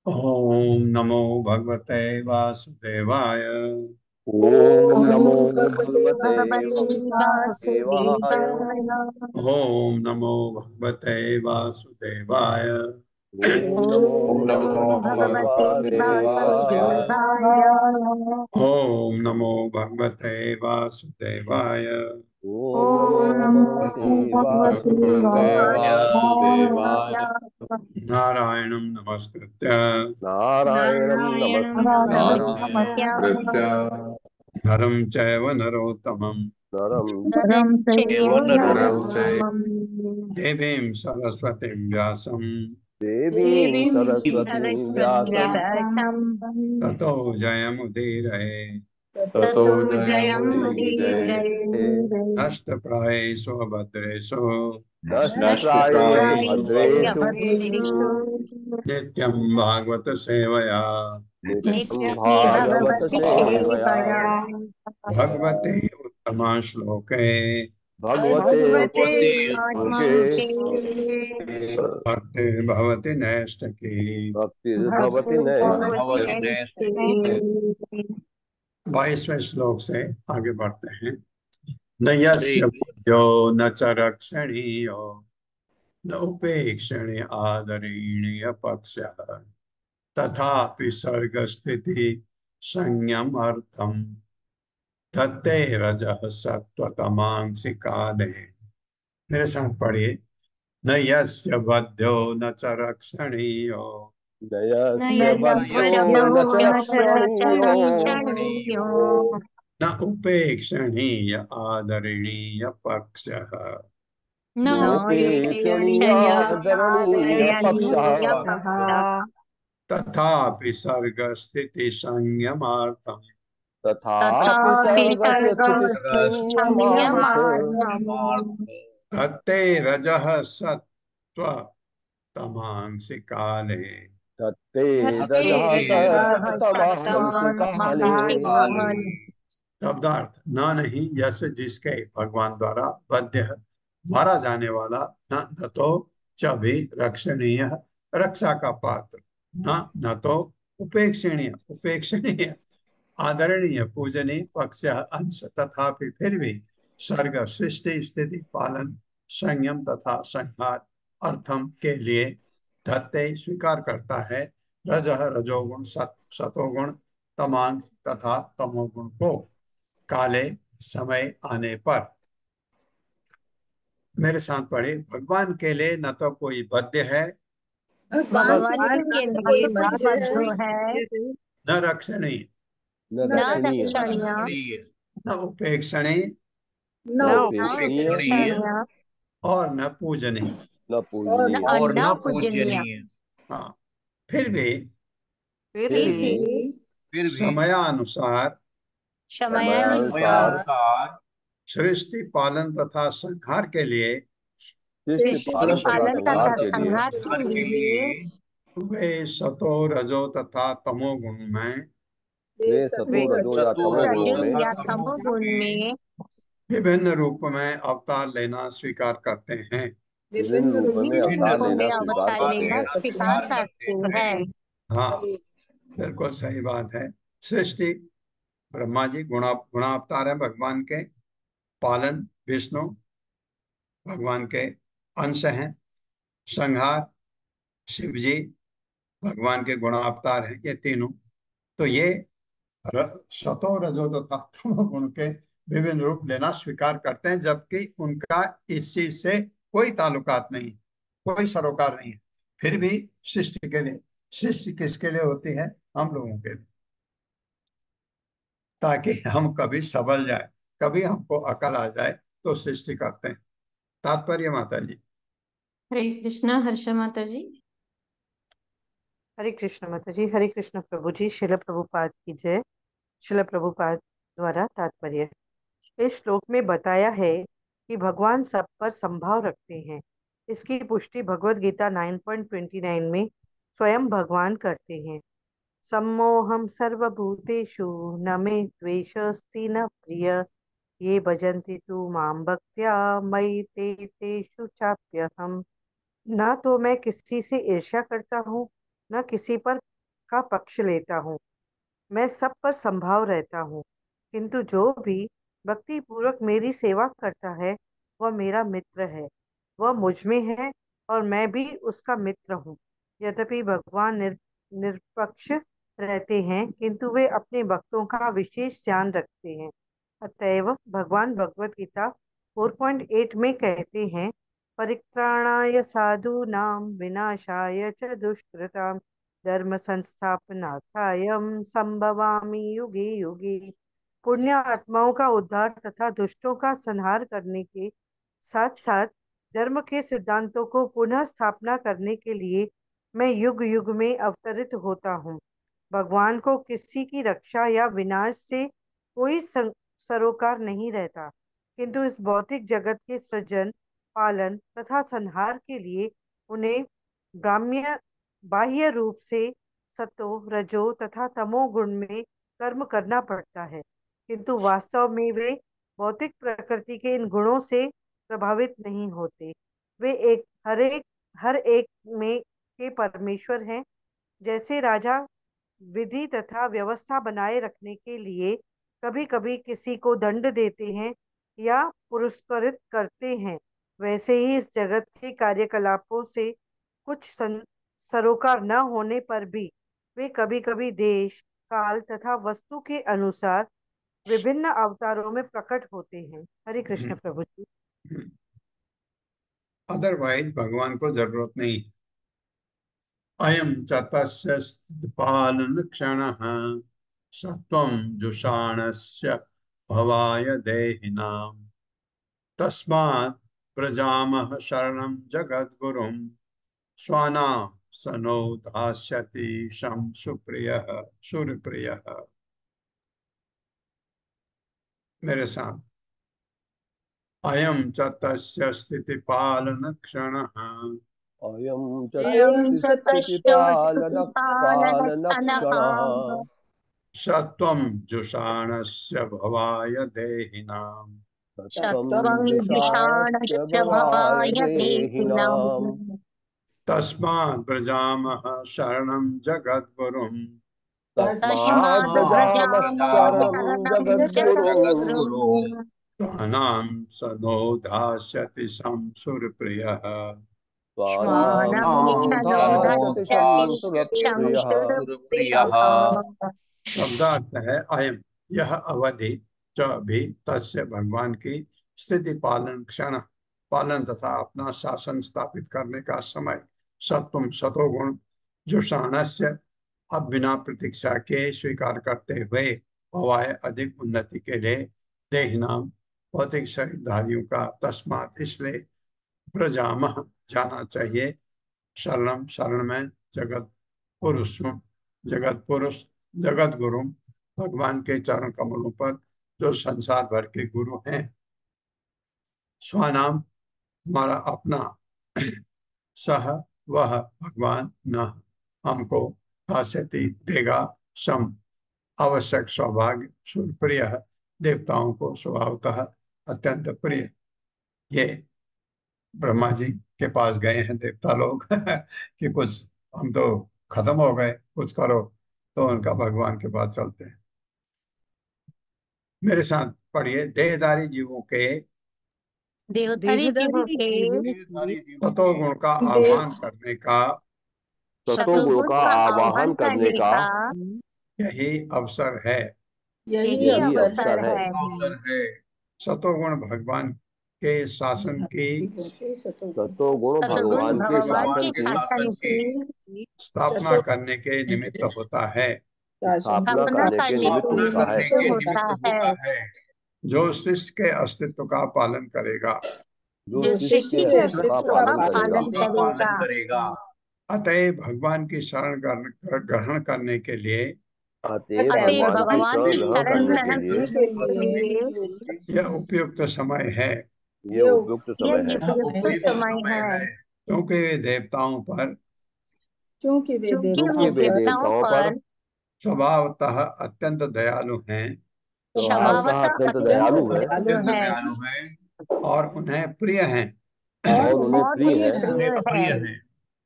ओम नमो भगवते वासुदेवाय। ओम नमो ओम भगवते वासुदेवाय। ओम नमो भगवते वासुदेवाय। ओम नमो ओम नमो भगवते भगवते वासुदेवाय। वासुदेवाय। ओम नमो भगवते वासुदेवाय। ओम नमो ओम भगवते नमो भगवते वासुदेवाय। वासुदेवाय। नारायणं नमस्कृत्य नारायणं नारायणं नमस्कृत्य नमस्कृत्य नरं चैव नरोत्तमं नरं नरं चैव नरं चैव नरोत्तमं देवीं सरस्वतीं व्यासं देवीं देवीं सरस्वतीं सरस्वतीं व्यासं व्यासं ततो जयमुदीरये। ततो ततो जयमुदीरये। जयमुदीरये। नष्टप्रायेषु भद्रेषु नष्टप्रायेषु नष्टप्रायेषु भद्रेषु भद्रेषु नित्यं भागवत सेवया नित्यं नित्यं भागवत भगवति सेवया सेवया भगवते उत्तमा श्लोके भगवते भगवते श्लोके श्लोके भक्तिर्भवति नैष्ठिकी। भक्तिर्भवति भगवती नैष्ठिकी। नैष्ठिकी। 22वें श्लोक से आगे बढ़ते हैं। न यस्य बुद्ध्यो न च रक्षणीयो न उपेक्षणे आदरणीय पक्षः तथापि सर्ग स्थिति संयम अर्थम तत्ते रजः सत्वतमांसि काले। मेरे साथ पढ़िए। न यस्य बद्धो न च रक्षणीयो न नयस्य यस्य बद्धो न च बद्धो न च रक्षणीयो रक्षणीयो न उपेक्षणीय आदरणीय पक्षः न नोपेक्षणीयादरणीय पक्षः आदरणीयः तथापि सर्ग स्थिति संयमार्थम तथापि तथापि सर्गस्य स्थितिः सर्गस्य संयमार्थ संयमार्थम् तत्ते रजः सत्व तमांसि काले। तत्ते तत्ते रजः रजः सत्तमहंसि काले। सत्त्वमहंसि काले। शब्दार्थ न नहीं यश जिसके भगवान द्वारा बद्ध मारा जाने वाला न तो च भी रक्षणीय रक्षा का पात्र न तो उपेक्षणीय उपेक्षणीय आदरणीय पूजनीय पक्ष अंश तथापि फिर भी सर्ग सृष्टि स्थिति पालन संयम तथा संहार अर्थम के लिए धत्ते स्वीकार करता है रजः रजोगुण सतोगुण तमांग तथा तमोगुण को काले समय आने पर। मेरे साथ पढ़े। भगवान के लिए न तो कोई बद्ध है न भगवान के लिए न बद्धो है न रक्षणीय न न रक्षणीय रक्षणीय न उपेक्षणीय न न उपेक्षणीय उपेक्षणीय और न पूजनीय। न पूजनीय। न पूजनीय। हाँ, फिर भी फिर फिर भी भी समयानुसार समयानुसार समयानुसार सृष्टि पालन तथा संहार के लिए सृष्टि सृष्टि पालन तथा पालन संहार तथा के लिए संहार के लिए वे सतो रजो तथा तमोगुण में वे सतो रजो या तमो गुणों रजो में या तमोगुण में विभिन्न रूप में अवतार लेना स्वीकार करते हैं। विभिन्न रूप में विभिन्न अवतार रूपों लेना में स्वीकार अवतार करते लेना हैं। स्वीकार करते हैं। हाँ, बिल्कुल सही बात है। सृष्टि ब्रह्मा जी गुणावतार है भगवान के। पालन विष्णु भगवान के अंश हैं। संहार शिव जी भगवान के गुणावतार हैं। ये तीनों तो ये सतो रजो तथा तमो गुण के विभिन्न रूप लेना स्वीकार करते हैं जबकि उनका इस चीज से कोई ताल्लुकात नहीं, कोई सरोकार नहीं है। फिर भी सृष्टि के लिए, सृष्टि किसके लिए होती है? हम लोगों के लिए, ताकि हम कभी संभल जाए, कभी हमको अकल आ जाए तो सृष्टि करते हैं। तात्पर्य माता जी। हरे कृष्णा। हर्षा माता जी। हरे कृष्ण माता जी। हरे कृष्ण प्रभु जी। शिल प्रभुपाद की जय। शिल प्रभुपाद द्वारा तात्पर्य। इस श्लोक में बताया है कि भगवान सब पर संभाव रखते हैं। इसकी पुष्टि भगवत गीता 9.29 में स्वयं भगवान करते हैं। सम्मोहम सर्वभूतेषु न मे द्वेषस्ति न प्रिय ये भजन्ति तु मां भक्त्या मयि ते तेषु चाप्यहम्। ना तो मैं किसी से ईर्ष्या करता हूँ, न किसी पर का पक्ष लेता हूँ। मैं सब पर संभाव रहता हूँ, किंतु जो भी भक्ति पूर्वक मेरी सेवा करता है वह मेरा मित्र है। वह मुझ में है और मैं भी उसका मित्र हूँ। यद्यपि भगवान निरपक्ष रहते हैं, किंतु वे अपने भक्तों का विशेष ध्यान रखते हैं। अतएव भगवान भगवत गीता 4.8 में कहते हैं, परित्राणाय साधूनां विनाशाय च दुष्कृतां धर्म संस्थापनार्थाय संभवामि युगे युगे। पुण्य आत्माओं का उद्धार तथा दुष्टों का संहार करने के साथ साथ धर्म के सिद्धांतों को पुनः स्थापना करने के लिए मैं युग युग में अवतरित होता हूँ। भगवान को किसी की रक्षा या विनाश से कोई सरोकार नहीं रहता, किंतु इस भौतिक जगत के सृजन पालन तथा संहार के लिए उन्हें ब्राह्म्य बाह्य रूप से सतो रजो तथा तमो गुण में कर्म करना पड़ता है, किंतु वास्तव में वे भौतिक प्रकृति के इन गुणों से प्रभावित नहीं होते। वे हर एक में के परमेश्वर हैं। जैसे राजा विधि तथा व्यवस्था बनाए रखने के लिए कभी कभी किसी को दंड देते हैं या पुरस्कृत करते हैं, वैसे ही इस जगत के कार्यकलापों से कुछ सरोकार न होने पर भी वे कभी कभी देश, काल तथा वस्तु के अनुसार विभिन्न अवतारों में प्रकट होते हैं। हरे कृष्ण प्रभु जी। अदरवाइज भगवान को जरूरत नहीं। अयम च तस्य पालन क्षण सत्वं जुषाणस्य भवाय देहिनां तस्मात् प्रजामः शरणं जगद्गुरुं स्वानां सनो दास्यति शं सुप्रियः सुरप्रियः। मेरे साथ, अयम च तस्य स्थिति पालन क्षण अयं च अयं च तस्य पालनक्षणः सत्वं जुषाणस्य भवाय देहिनां सत्त्वं जुषाणस्य जुषाणस्य भवाय भवाय देहिनां देहिनाम् तस्मात् व्रजामः शरणं जगद्गुरुं तस्माद् तस्माद् व्रजामः व्रजामः शरणं शरणं जगद्गुरुम् जगद्गुरुम् स्वानां सनो दास्यति संसुरप्रियः। स्वानां स्वानां सनो शनो दास्यति दास्यति शंसुरप्रियः। शंसुरप्रियः। शब्दार्थ है अयम, यह अवधि च भी तस्य भगवान की स्थिति पालन क्षण, पालन तथा अपना शासन स्थापित करने का समय, सत्वम सतोगुण जुषाणस्य, अब बिना प्रतीक्षा के स्वीकार करते हुए भवाय अधिक उन्नति के लिए देहिनाम भौतिक शरीरधारियों का तस्मात इसलिए प्रजामह जाना चाहिए शरणम शरण में जगत पुरुष जगत गुरु भगवान के चरण कमलों पर जो संसार भर के गुरु हैं। स्वनाम हमारा अपना, सह वह भगवान न हमको दास्यति देगा, सम आवश्यक सौभाग्य, सुरप्रिय देवताओं को स्वभावतः अत्यंत प्रिय। ये ब्रह्मा जी के पास गए हैं देवता लोग कि कुछ हम तो खत्म हो गए, कुछ करो, तो उनका भगवान के पास चलते हैं। मेरे साथ पढ़िए, देहधारी जीवों के देवधारी जीवों के तत्वगुण का आह्वान करने का सतोगुण का आवाहन करने का यही अवसर है। यही अवसर है। सतोगुण भगवान के शासन की सतोगुण सतगुण भगवान के भगवान के शासन शासन की की स्थापना करने के निमित्त होता है। स्थापना स्थापना करने के करने निमित्त के होता है। निमित्त होता है। जो शिष्य के अस्तित्व का पालन करेगा, जो सृष्टि के अस्तित्व का पालन करेगा। अतएव भगवान की शरण ग्रहण करने के लिए अतएव अतएव भगवान की शरण ग्रहण करने के लिए यह उपयुक्त समय है, ये उपयुक्त यह समय है, उपयुक्त समय है, क्योंकि वे देवताओं पर क्योंकि वे क्योंकि वे देवताओं पर स्वभावतः अत्यंत दयालु हैं स्वभावतः अत्यंत दयालु है दयालु है और उन्हें प्रिय हैं। और उन्हें बहुत प्रिय ही है। प्रिय है।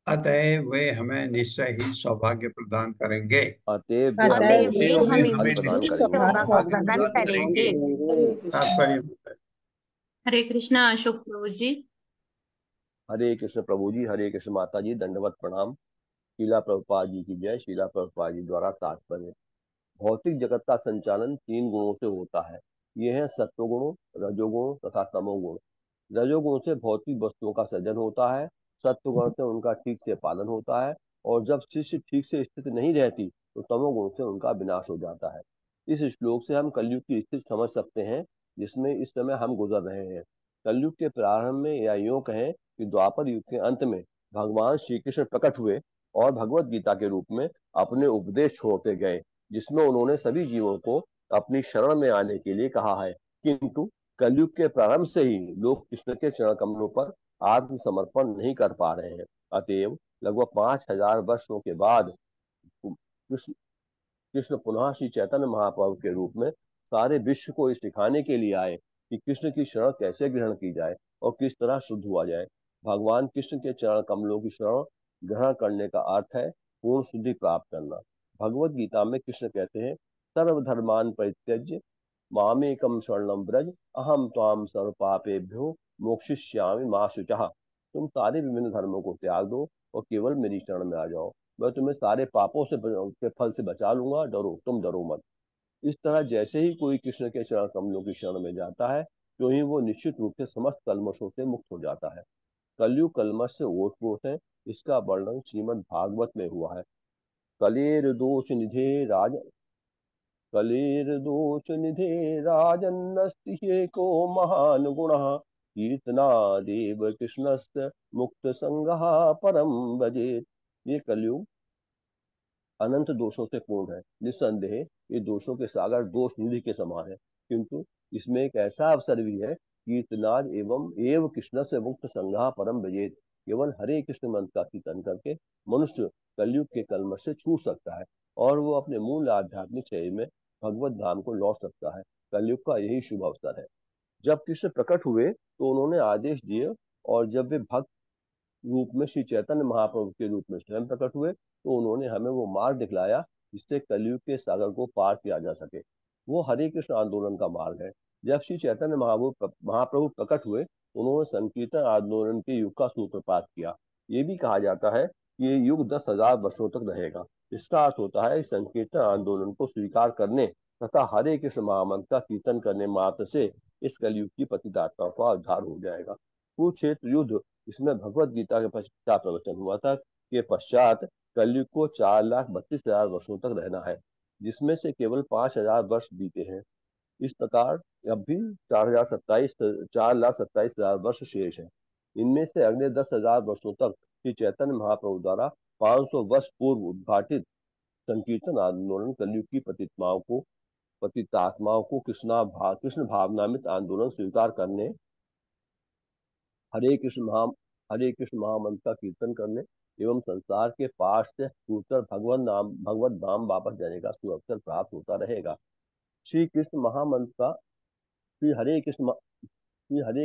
अतएव वे हमें निश्चय ही सौभाग्य प्रदान करेंगे। अतएव वे हमें अतएव वे निश्चय हमें ही प्रदान करेंगे। सौभाग्य प्रदान करेंगे। तात्पर्य हरे कृष्णा अशोक प्रभु जी। हरे कृष्ण प्रभु जी, हरे कृष्ण माता जी, दंडवत प्रणाम। शीला प्रभुपाद जी की जय। शीला प्रभुपाद जी द्वारा तात्पर्य, भौतिक जगत का संचालन 3 गुणों से होता है। ये है सत्वगुण, रजोगुण तथा तमोगुण। रजोगुण से भौतिक वस्तुओं का सृजन होता है, सत्वगुण से उनका ठीक से पालन होता है, और जब शिष्य ठीक से स्थिति नहीं रहती तो तमोगुण से उनका विनाश हो जाता है। इस श्लोक से हम कलयुग की स्थिति समझ सकते हैं जिसमें इस समय हम गुजर रहे हैं। कलयुग के प्रारंभ में, या यूं कहें कि द्वापर युग के अंत में, भगवान श्री कृष्ण प्रकट हुए और भगवत गीता के रूप में अपने उपदेश छोड़ते गए, जिसमें उन्होंने सभी जीवों को अपनी शरण में आने के लिए कहा है। किंतु कलयुग के प्रारंभ से ही लोग कृष्ण के चरण कमलों पर आत्मसमर्पण नहीं कर पा रहे हैं। अतएव लगभग 5000 वर्षों के बाद कृष्ण कृष्ण पुनः श्री चैतन्य महाप्रभु के रूप में सारे विश्व को ये सिखाने के लिए आए कि कृष्ण की शरण कैसे ग्रहण की जाए और किस तरह शुद्ध हुआ जाए। भगवान कृष्ण के चरण कमलों की शरण ग्रहण करने का अर्थ है पूर्ण शुद्धि प्राप्त करना। भगवत गीता में कृष्ण कहते हैं, सर्वधर्मान परित्यज्य मामेकम शरणम व्रज अहम त्वाम सर्व पापेभ्यो मोक्षयिष्यामि मा शुचः। तुम सारे विभिन्न धर्मों को त्याग दो और केवल मेरी शरण में आ जाओ, मैं तुम्हें सारे पापों से के फल से बचा लूंगा, डरो तुम डरो मत। इस तरह जैसे ही कोई कृष्ण के चरण कमलों की शरण में जाता है, तो ही वो निश्चित रूप से समस्त कल्मशों से मुक्त हो जाता है। कलयुग कल्मश से ओत-प्रोत है, इसका वर्णन श्रीमद् भागवत में हुआ है। कलेर दोष निधे राज कलेर्दोष निधे राजन्नस्ति को महान गुणः कीर्तनादेव कृष्णस्य मुक्त संगः परम भजेत। ये कलयुग अनंत दोषों से पूर्ण है। निस्संदेह ये दोषों के सागर दोष निधि के समान है, किंतु इसमें एक ऐसा अवसर भी है, कीर्तनाद एवं एव कृष्ण से मुक्त संघा परम भजेत। केवल हरे कृष्ण मंत्र का कीर्तन करके मनुष्य कलयुग के कलमश से छूट सकता है और वो अपने मूल आध्यात्मिक शरीर में भगवत धाम को लौट सकता है। कलयुग का यही शुभ अवसर है। जब कृष्ण प्रकट हुए तो उन्होंने आदेश दिए, और जब वे भक्त रूप में श्री चैतन्य महाप्रभु के रूप में स्वयं प्रकट हुए, तो उन्होंने हमें वो मार्ग दिखलाया जिससे कलयुग के सागर को पार किया जा सके। वो हरे कृष्ण आंदोलन का मार्ग है। जब श्री चैतन्य महाप्रभु प्रकट हुए, उन्होंने संकीर्तन आंदोलन के युग का सूत्रपात किया। ये भी कहा जाता है कि ये युग 10,000 वर्षों तक रहेगा। इसका अर्थ होता है संकीर्तन आंदोलन को स्वीकार करने तथा हरे कृष्ण महामंत्र का कीर्तन करने मात्र से इस कलयुग की पतित आत्मा का उद्धार हो जाएगा। कुरुक्षेत्र युद्ध, इसमें भगवत गीता के पश्चात प्रवचन हुआ था के पश्चात कलयुग को 4,32,000 वर्षों तक रहना है, जिसमें से केवल 5,000 वर्ष बीते हैं। इस प्रकार अब भी 4,27,000 वर्ष शेष है। इनमें से अगले 10,000 वर्षों तक श्री चैतन्य महाप्रभु द्वारा 500 वर्ष पूर्व उद्घाटित संकीर्तन आंदोलन कलयुग की पतितात्माओं को कृष्ण भावनामित आंदोलन स्वीकार करने, हरे कृष्ण महा हरे कृष्ण महामंत्र का कीर्तन करने एवं संसार के पार से छूटकर भगवत धाम वापस जाने का सुअवसर प्राप्त होता रहेगा। श्री कृष्ण महामंत्र का श्री हरे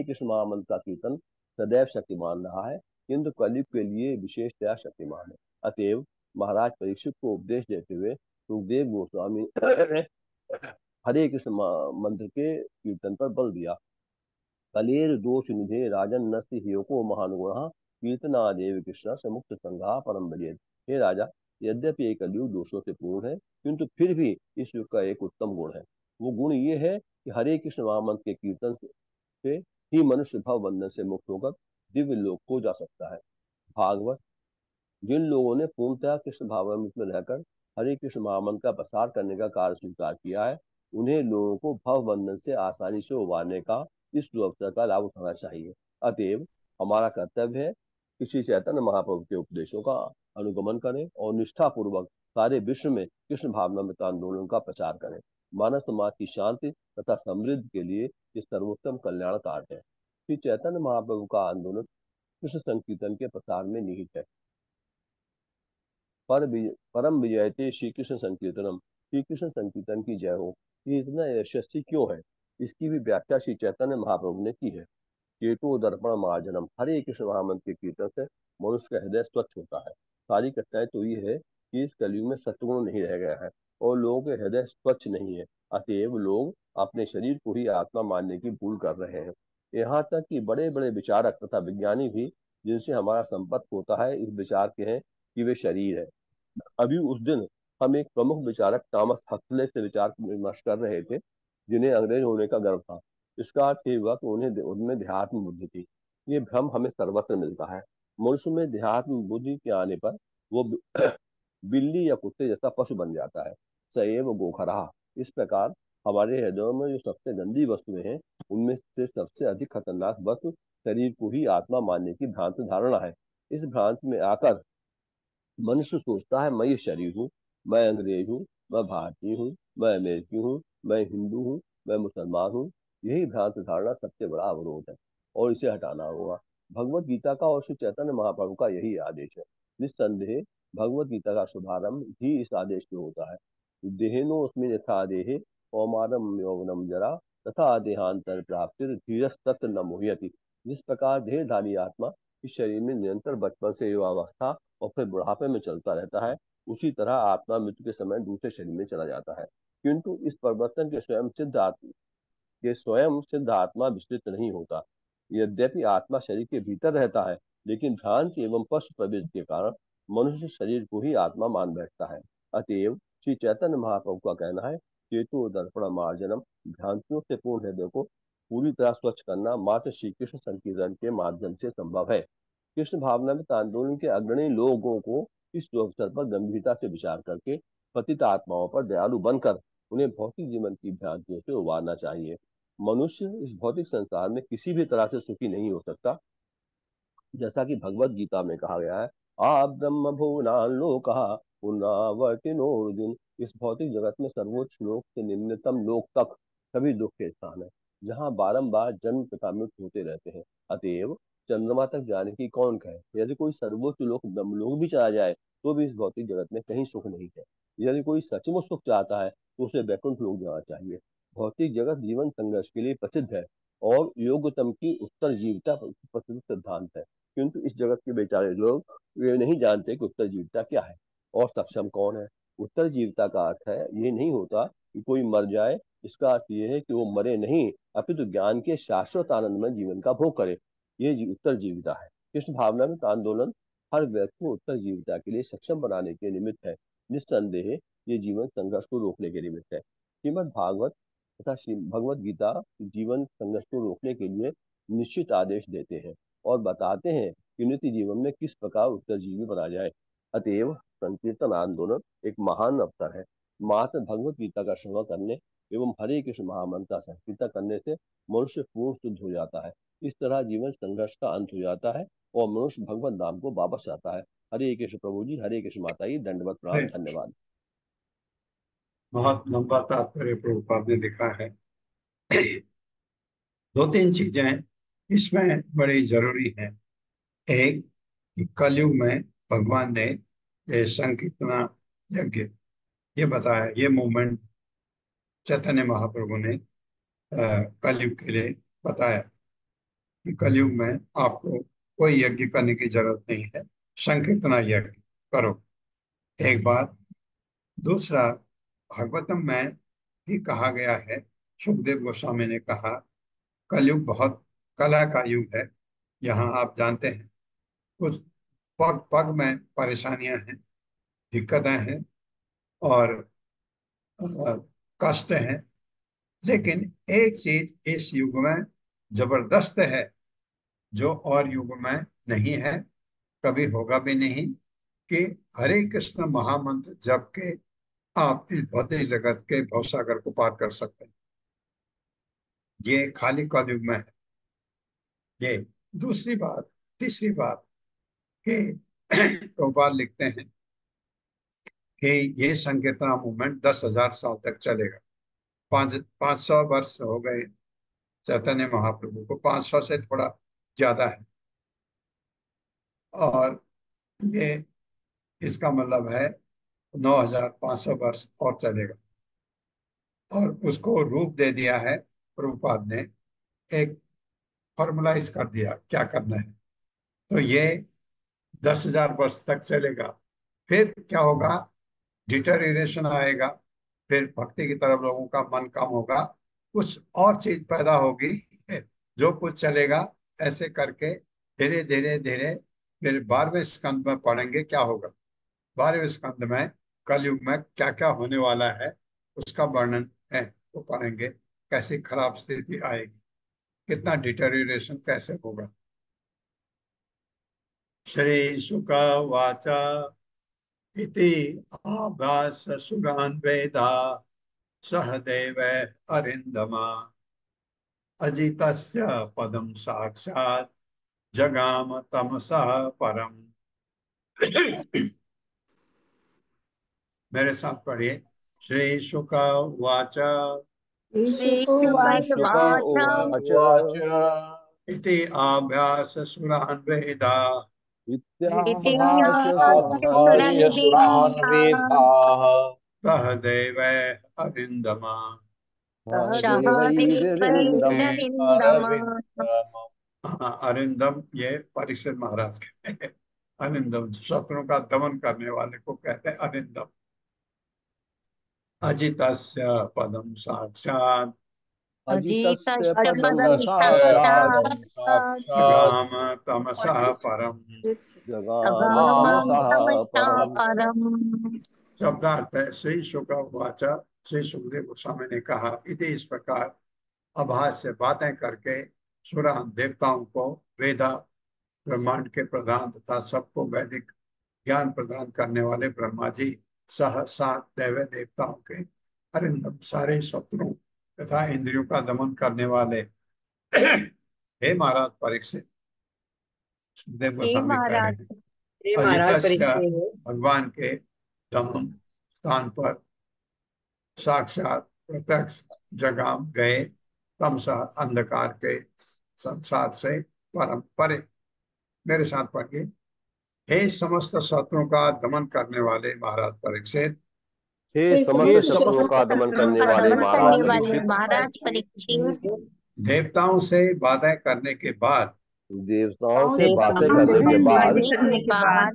कृष्ण महामंत्र का कीर्तन सदैव शक्तिमान रहा है, किंतु कलयुग के लिए विशेषतया शक्तिमान है। अतएव महाराज परीक्षित को उपदेश देते हुए सुखदेव गोस्वामी ने हरे कृष्ण मंत्र के कीर्तन पर बल दिया। कलेर दोष निधे राजन नस्ति हियोको महानुगुण कीर्तनादेव कृष्ण से मुक्त संघा परम भजेत। हे राजा, यद्यपि ये कलयुग दोषों से पूर्ण है, किंतु फिर भी इस युग का एक उत्तम गुण है। वो गुण ये है कि हरे कृष्ण महामंत्र के कीर्तन से ही मनुष्य भव बंधन से मुक्त होकर दिव्य लोक को जा सकता है। भागवत, जिन लोगों ने पूर्णतः कृष्ण भावनामृत में रहकर हरे कृष्ण महामंत्र का प्रसार करने का कार्य स्वीकार किया है, उन्हें लोगों को भव बंधन से आसानी से उबारने का इस अवसर का लाभ उठाना चाहिए। अतएव हमारा कर्तव्य है कि श्री चैतन्य महाप्रभु के उपदेशों का अनुगमन करें और निष्ठा पूर्वक सारे विश्व में कृष्ण भावनामृत आंदोलन का प्रचार करें। मानव समाज की शांति तथा समृद्धि के लिए ये सर्वोत्तम कल्याण कार्य है। श्री चैतन्य महाप्रभु का आंदोलन कृष्ण संकीर्तन के प्रसार में निहित है। परम विजयते श्री कृष्ण संकीर्तनम, श्री कृष्ण संकीर्तन की जय हो। ये इतना यशस्वी क्यों है, इसकी भी व्याख्या श्री चैतन्य महाप्रभु ने की है। केटो दर्पण मार्जनम, हरे कृष्ण महामंत्र के कीर्तन से मनुष्य का हृदय स्वच्छ होता है। सारी कठिनाई तो ये है कि इस कलयुग में सत्गुण नहीं रह गया है और लोगों के हृदय स्वच्छ नहीं है। अतएव लोग अपने शरीर को ही आत्मा मानने की भूल कर रहे हैं। यहाँ तक कि बड़े बड़े विचारक तथा विज्ञानी भी जिनसे हमारा संपर्क होता है, इस विचार के हैं कि वे शरीर है। अभी उस दिन हम एक प्रमुख विचारक थॉमस हक्सले से विचार विमर्श कर रहे थे, जिन्हें अंग्रेज होने का गर्व था। इसका अर्थ ये हुआ कि उनमें देहात्म बुद्धि थी। ये भ्रम हमें सर्वत्र मिलता है। मनुष्य में देहात्म बुद्धि के आने पर वो बिल्ली या कुत्ते जैसा पशु बन जाता है। सएव गोखरा। इस प्रकार हमारे हृदयों में जो सबसे गंदी वस्तुएं हैं, उनमें से सबसे अधिक खतरनाक वस्तु शरीर को ही आत्मा मानने की भ्रांत धारणा है। इस भ्रांति में आकर मनुष्य सोचता है मैं ये शरीर हूँ, मैं अंग्रेज हूँ, मैं भारतीय हूँ, मैं अमेरिकी हूँ, मैं हिंदू हूँ, मैं मुसलमान हूँ। यही भ्रांत धारणा सबसे बड़ा अवरोध है और इसे हटाना होगा। भगवत गीता का और श्री चैतन्य महाप्रभु का यही आदेश है। निस्संदेह भगवत गीता का शुभारंभ ही इस आदेश में होता है। देहिनोऽस्मिन् यथा देहे कौमारम यौवनम जरा तथा देहांतर प्राप्तिर धीरस्तत्र न मुह्यति। जिस प्रकार देहधारी आत्मा इस शरीर में निरंतर बचपन से युवावस्था और फिर बुढ़ापे में चलता रहता है, उसी तरह आत्मा मृत्यु के समय दूसरे शरीर में चला जाता है। किंतु इस परिवर्तन के स्वयं सिद्ध आत्मा विचलित नहीं होता। यद्यपि आत्मा शरीर के भीतर रहता है, लेकिन भ्रांति एवं पशु प्रवृत्ति के कारण मनुष्य शरीर को ही आत्मा मान बैठता है। अतएव श्री चैतन्य महाप्रभु का कहना है, चेतो दर्पण मार्जनम, भ्रांतियों से पूर्ण हृदय को पूरी तरह स्वच्छ करना मात्र श्री कृष्ण संकीर्तन के माध्यम से संभव है। कृष्ण भावनामृत आंदोलन के अग्रणी लोगों को इस अवसर पर गंभीरता से विचार करके पतित आत्माओं पर दयालु बनकर उन्हें भौतिक जीवन की भ्रांतियों से उबारना चाहिए। मनुष्य इस भौतिक संसार में किसी भी तरह से सुखी नहीं हो सकता। जैसा कि भगवत गीता में कहा गया है, आ ब्रह्म भुवनान लोकः पुनरावर्तिनो अर्जुन। इस भौतिक जगत में सर्वोच्च लोक से निम्नतम लोक तक सभी दुख के स्थान है, जहाँ बारंबार जन्म तथा मृत्यु होते रहते हैं। अतएव चंद्रमा तक जाने की कौन कहे। यदि कोई सर्वोच्च लोक ब्रह्मलोक भी चला जाए तो भी इस भौतिक जगत में कहीं सुख नहीं है। यदि कोई सचमुच सुख चाहता है तो उसे वैकुंठ लोक जाना चाहिए। भौतिक जगत जीवन संघर्ष के लिए प्रसिद्ध है और योगतम की उत्तर जीविता प्रसिद्ध सिद्धांत है। किंतु इस जगत के बेचारे लोग ये नहीं जानते कि उत्तर जीविता क्या है और सक्षम कौन है। उत्तर जीविता का अर्थ है ये नहीं होता कि कोई मर जाए, इसका अर्थ ये है कि वो मरे नहीं, अपितु ज्ञान के शाश्वत आनंद में जीवन का भोग करे। ये उत्तर जीविता है। कृष्ण भावनामृत आंदोलन हर व्यक्ति को उत्तर जीविता के लिए सक्षम बनाने के निमित्त है। निस्संदेह ये जीवन संघर्ष को रोकने के निमित्त है। श्रीमद् भागवत तथा श्री भगवत गीता जीवन संघर्ष को रोकने के लिए निश्चित आदेश देते हैं और बताते हैं कि नित्य जीवन में किस प्रकार उत्तरजीवी बना जाए। अतएव संकीर्तन आंदोलन एक महान अवसर है। मात्र भगवत गीता का श्रवण करने एवं हरे कृष्ण महामंत्र का संकीर्तन करने से मनुष्य पूर्ण शुद्ध हो जाता है। इस तरह जीवन संघर्ष का अंत हो जाता है और मनुष्य भगवत धाम को वापस आता है। हरे कृष्ण प्रभु जी, हरे कृष्ण माता जी, दंडवत प्रणाम, धन्यवाद। बहुत लंबा तात्पर्य प्रभुपाद ने लिखा है। दो तीन चीजें इसमें बड़ी जरूरी है। एक कि कलयुग में भगवान ने ये संकीर्तना यज्ञ ये बताया, ये मूवमेंट चैतन्य महाप्रभु ने कलयुग के लिए बताया कि कलयुग में आपको कोई यज्ञ करने की जरूरत नहीं है, संकीर्तना यज्ञ करो। एक बात। दूसरा, भागवतम में भी कहा गया है, सुखदेव गोस्वामी ने कहा, कलयुग बहुत कला का युग है। यहाँ आप जानते हैं कुछ पग पग में परेशानियां हैं, दिक्कतें हैं और कष्ट हैं, लेकिन एक चीज इस युग में जबरदस्त है जो और युग में नहीं है, कभी होगा भी नहीं, कि हरे कृष्ण महामंत्र जप के आप इस भौतिक जगत के भवसागर को पार कर सकते हैं। ये खाली कलयुग में है। ये दूसरी बात। तीसरी बात कि गोपाल लिखते हैं कि ये संकीर्तन मूवमेंट 10,000 साल तक चलेगा। 500 वर्ष हो गए चैतन्य महाप्रभु को, 500 से थोड़ा ज्यादा है, और ये इसका मतलब है 9,500 वर्ष और चलेगा। और उसको रूप दे दिया है प्रभुपाद ने, एक फॉर्मुलाइज कर दिया क्या करना है। तो ये 10,000 वर्ष तक चलेगा। फिर क्या होगा, डिटोरिएशन आएगा, फिर भक्ति की तरफ लोगों का मन कम होगा, कुछ और चीज पैदा होगी, जो कुछ चलेगा। ऐसे करके धीरे धीरे धीरे फिर 12वें स्कंद में पढ़ेंगे क्या होगा। 12वें स्कंद में कलयुग में क्या क्या होने वाला है उसका वर्णन है, वो पढ़ेंगे। कैसी खराब स्थिति आएगी, कितना डिटोरिएशन कैसे होगा। श्री शुक वाचा इति आभास सुरान वेदा सहदेव अरिंदमा अजितस्य पदम साक्षात जगाम तमसः परम। मेरे साथ पढ़िए। श्री शुक वाचा श्रीशुकवाच शुक उवाच उवाच इति आभ्यास सुरान वेदा इति इत्याभाष सुरान् आभाष्य वेदाः सुरान् वेदाः सहदेव अरिंदमा देवैररिन्दम। हाँ, अरिंदम ये परीक्षित महाराज के अरिंदम शत्रुओं का दमन करने वाले को कहते हैं अरिंदम। अजितस्य पदम साक्षात् अजितस्य अजितस्य पदम पदं साक्षात् जगाम तमसः परम। जगाम तमसः परम। परम्। शब्दार्थ है श्री शुक उवाच, श्री सुखदेव गोस्वामी ने कहा, इति इस प्रकार अभाष्य बातें करके सुरान देवताओं को वेदा ब्रह्मांड के प्रधान तथा सबको वैदिक ज्ञान प्रदान करने वाले ब्रह्मा जी सह सात दैव देवताओं के अरिंदम सारे शत्रुओं तथा इंद्रियों का दमन करने वाले हे महाराज परीक्षित, सुखदेव हे गोस्वामी कह रहे महाराज, हैं, हे महाराज अजितस्य परीक्षित, भगवान के दमन स्थान पर साक्षात प्रत्यक्ष जगाम गए तमसा अंधकार के संसार से परम परे। मेरे साथ पढ़िए। हे समस्त शत्रुओं का दमन करने वाले महाराज परीक्षित, हे समस्त शत्रुओं का दमन करने का वाले दमन महाराज करने वाले परीक्षित, महाराज परीक्षित, देवताओं से बातें करने के बाद देवताओं से बातें करने के बाद करने के बाद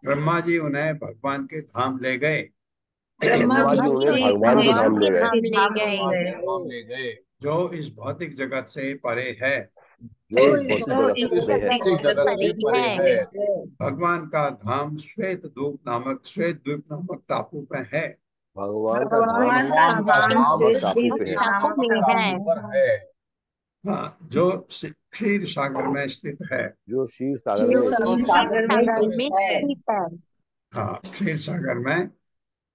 ब्रह्मा जी उन्हें भगवान के धाम ले गए, ब्रह्मा जी उन्हें भगवान के धाम ले गए, धाम ले गए, जो इस भौतिक जगत से परे है। जो इस भौतिक जगत से परे है। भगवान का धाम श्वेत द्वीप नामक टापू पे है। भगवान का धाम नामक टापू पे है। टापू में है, हाँ, जो क्षीर सागर में स्थित है। जो क्षीर सागर में स्थित सागर में स्थित है। हाँ, क्षीर सागर में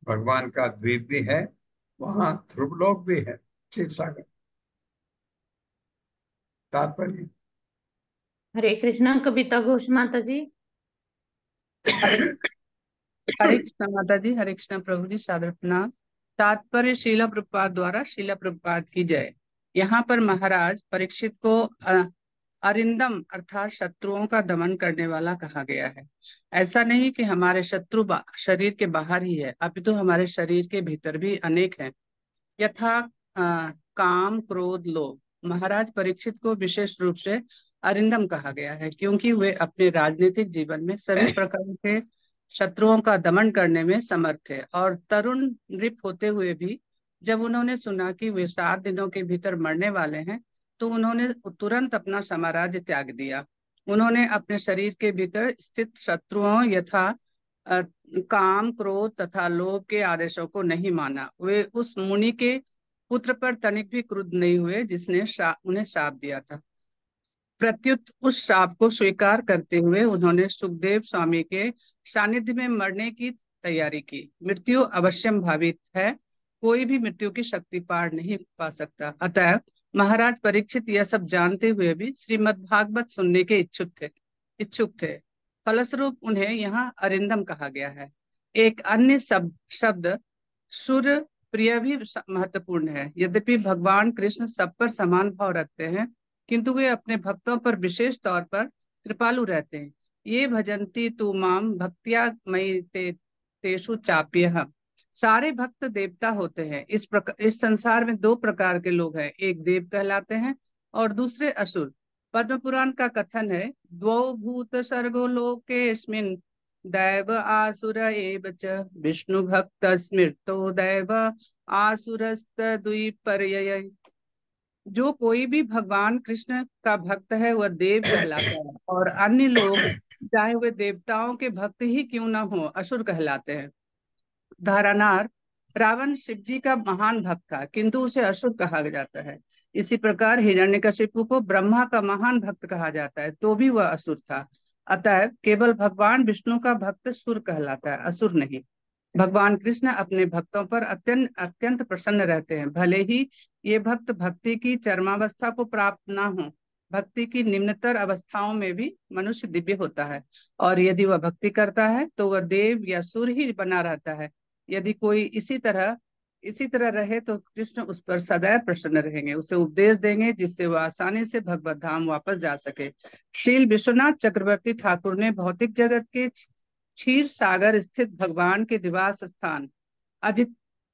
भगवान का द्वीप भी है, वहाँ ध्रुवलोक भी है। क्षीर सागर तात्पर्य। हरे कृष्णा कविता घोष माता जी। हरे कृष्णा माता जी, हरे कृष्णा प्रभु जी, सादर प्रणाम। तात्पर्य शीला प्रभुपाद द्वारा शीला प्रभुपाद की जय। यहाँ पर महाराज परीक्षित को अरिंदम अर्थात शत्रुओं का दमन करने वाला कहा गया है। ऐसा नहीं कि हमारे शत्रु शरीर के बाहर ही है, अपितु हमारे शरीर के भीतर भी अनेक हैं। यथा काम, क्रोध, लोभ। महाराज परीक्षित को विशेष रूप से अरिंदम कहा गया है क्योंकि वे अपने राजनीतिक जीवन में सभी प्रकार के शत्रुओं का दमन करने में समर्थ थे और तरुण नृप होते हुए भी जब उन्होंने सुना कि वे 7 दिनों के भीतर मरने वाले हैं तो उन्होंने तुरंत अपना साम्राज्य त्याग दिया। उन्होंने अपने शरीर के भीतर स्थित शत्रुओं यथा काम, क्रोध तथा लोभ के आदेशों को नहीं माना। वे उस मुनि के पुत्र पर तनिक भी क्रुद्ध नहीं हुए जिसने उन्हें शाप दिया था। प्रत्युत उस शाप को स्वीकार करते हुए उन्होंने सुखदेव स्वामी के सानिध्य में मरने की तैयारी की। मृत्यु अवश्यम भावित है, कोई भी मृत्यु की शक्ति पार नहीं पा सकता। अतः महाराज परीक्षित यह सब जानते हुए भी श्रीमद् भागवत सुनने के इच्छुक थे। फलस्वरूप उन्हें यहाँ अरिंदम कहा गया है। एक अन्य शब्द सुर प्रिय भी महत्वपूर्ण है। यद्यपि भगवान कृष्ण सब पर समान भाव रखते हैं किंतु वे अपने भक्तों पर विशेष तौर पर कृपालु रहते हैं। ये भजन्ति तु माम भक्त्या मयि तेषु चाप्यः। सारे भक्त देवता होते हैं। इस संसार में 2 प्रकार के लोग हैं, एक देव कहलाते हैं और दूसरे असुर। पद्म पुराण का कथन है, द्वौ भूत सर्गो लोकेस्मिन् दैव आसुर एव च, विष्णु भक्त स्मृतो दैव आसुरस्तद्विपर्यय। जो कोई भी भगवान कृष्ण का भक्त है वह देव कहलाता है और अन्य लोग चाहे वे देवताओं के भक्त ही क्यों न हो असुर कहलाते हैं। धारणार रावण शिव जी का महान भक्त था किंतु उसे असुर कहा जाता है। इसी प्रकार हिरण्यकशिपु को ब्रह्मा का महान भक्त कहा जाता है तो भी वह असुर था। अतः केवल भगवान विष्णु का भक्त सुर कहलाता है, असुर नहीं। भगवान कृष्ण अपने भक्तों पर अत्यंत प्रसन्न रहते हैं, भले ही ये भक्त भक्ति की चरमावस्था को प्राप्त ना हो। भक्ति की निम्नतर अवस्थाओं में भी मनुष्य दिव्य होता है और यदि वह भक्ति करता है तो वह देव या सुर ही बना रहता है। यदि कोई इसी तरह रहे तो कृष्ण उस पर सदैव प्रसन्न रहेंगे, उसे उपदेश देंगे जिससे वह आसानी से भगवत धाम वापस जा सके। श्रील विश्वनाथ चक्रवर्ती ठाकुर ने भौतिक जगत के क्षीर सागर स्थित भगवान के निवास स्थान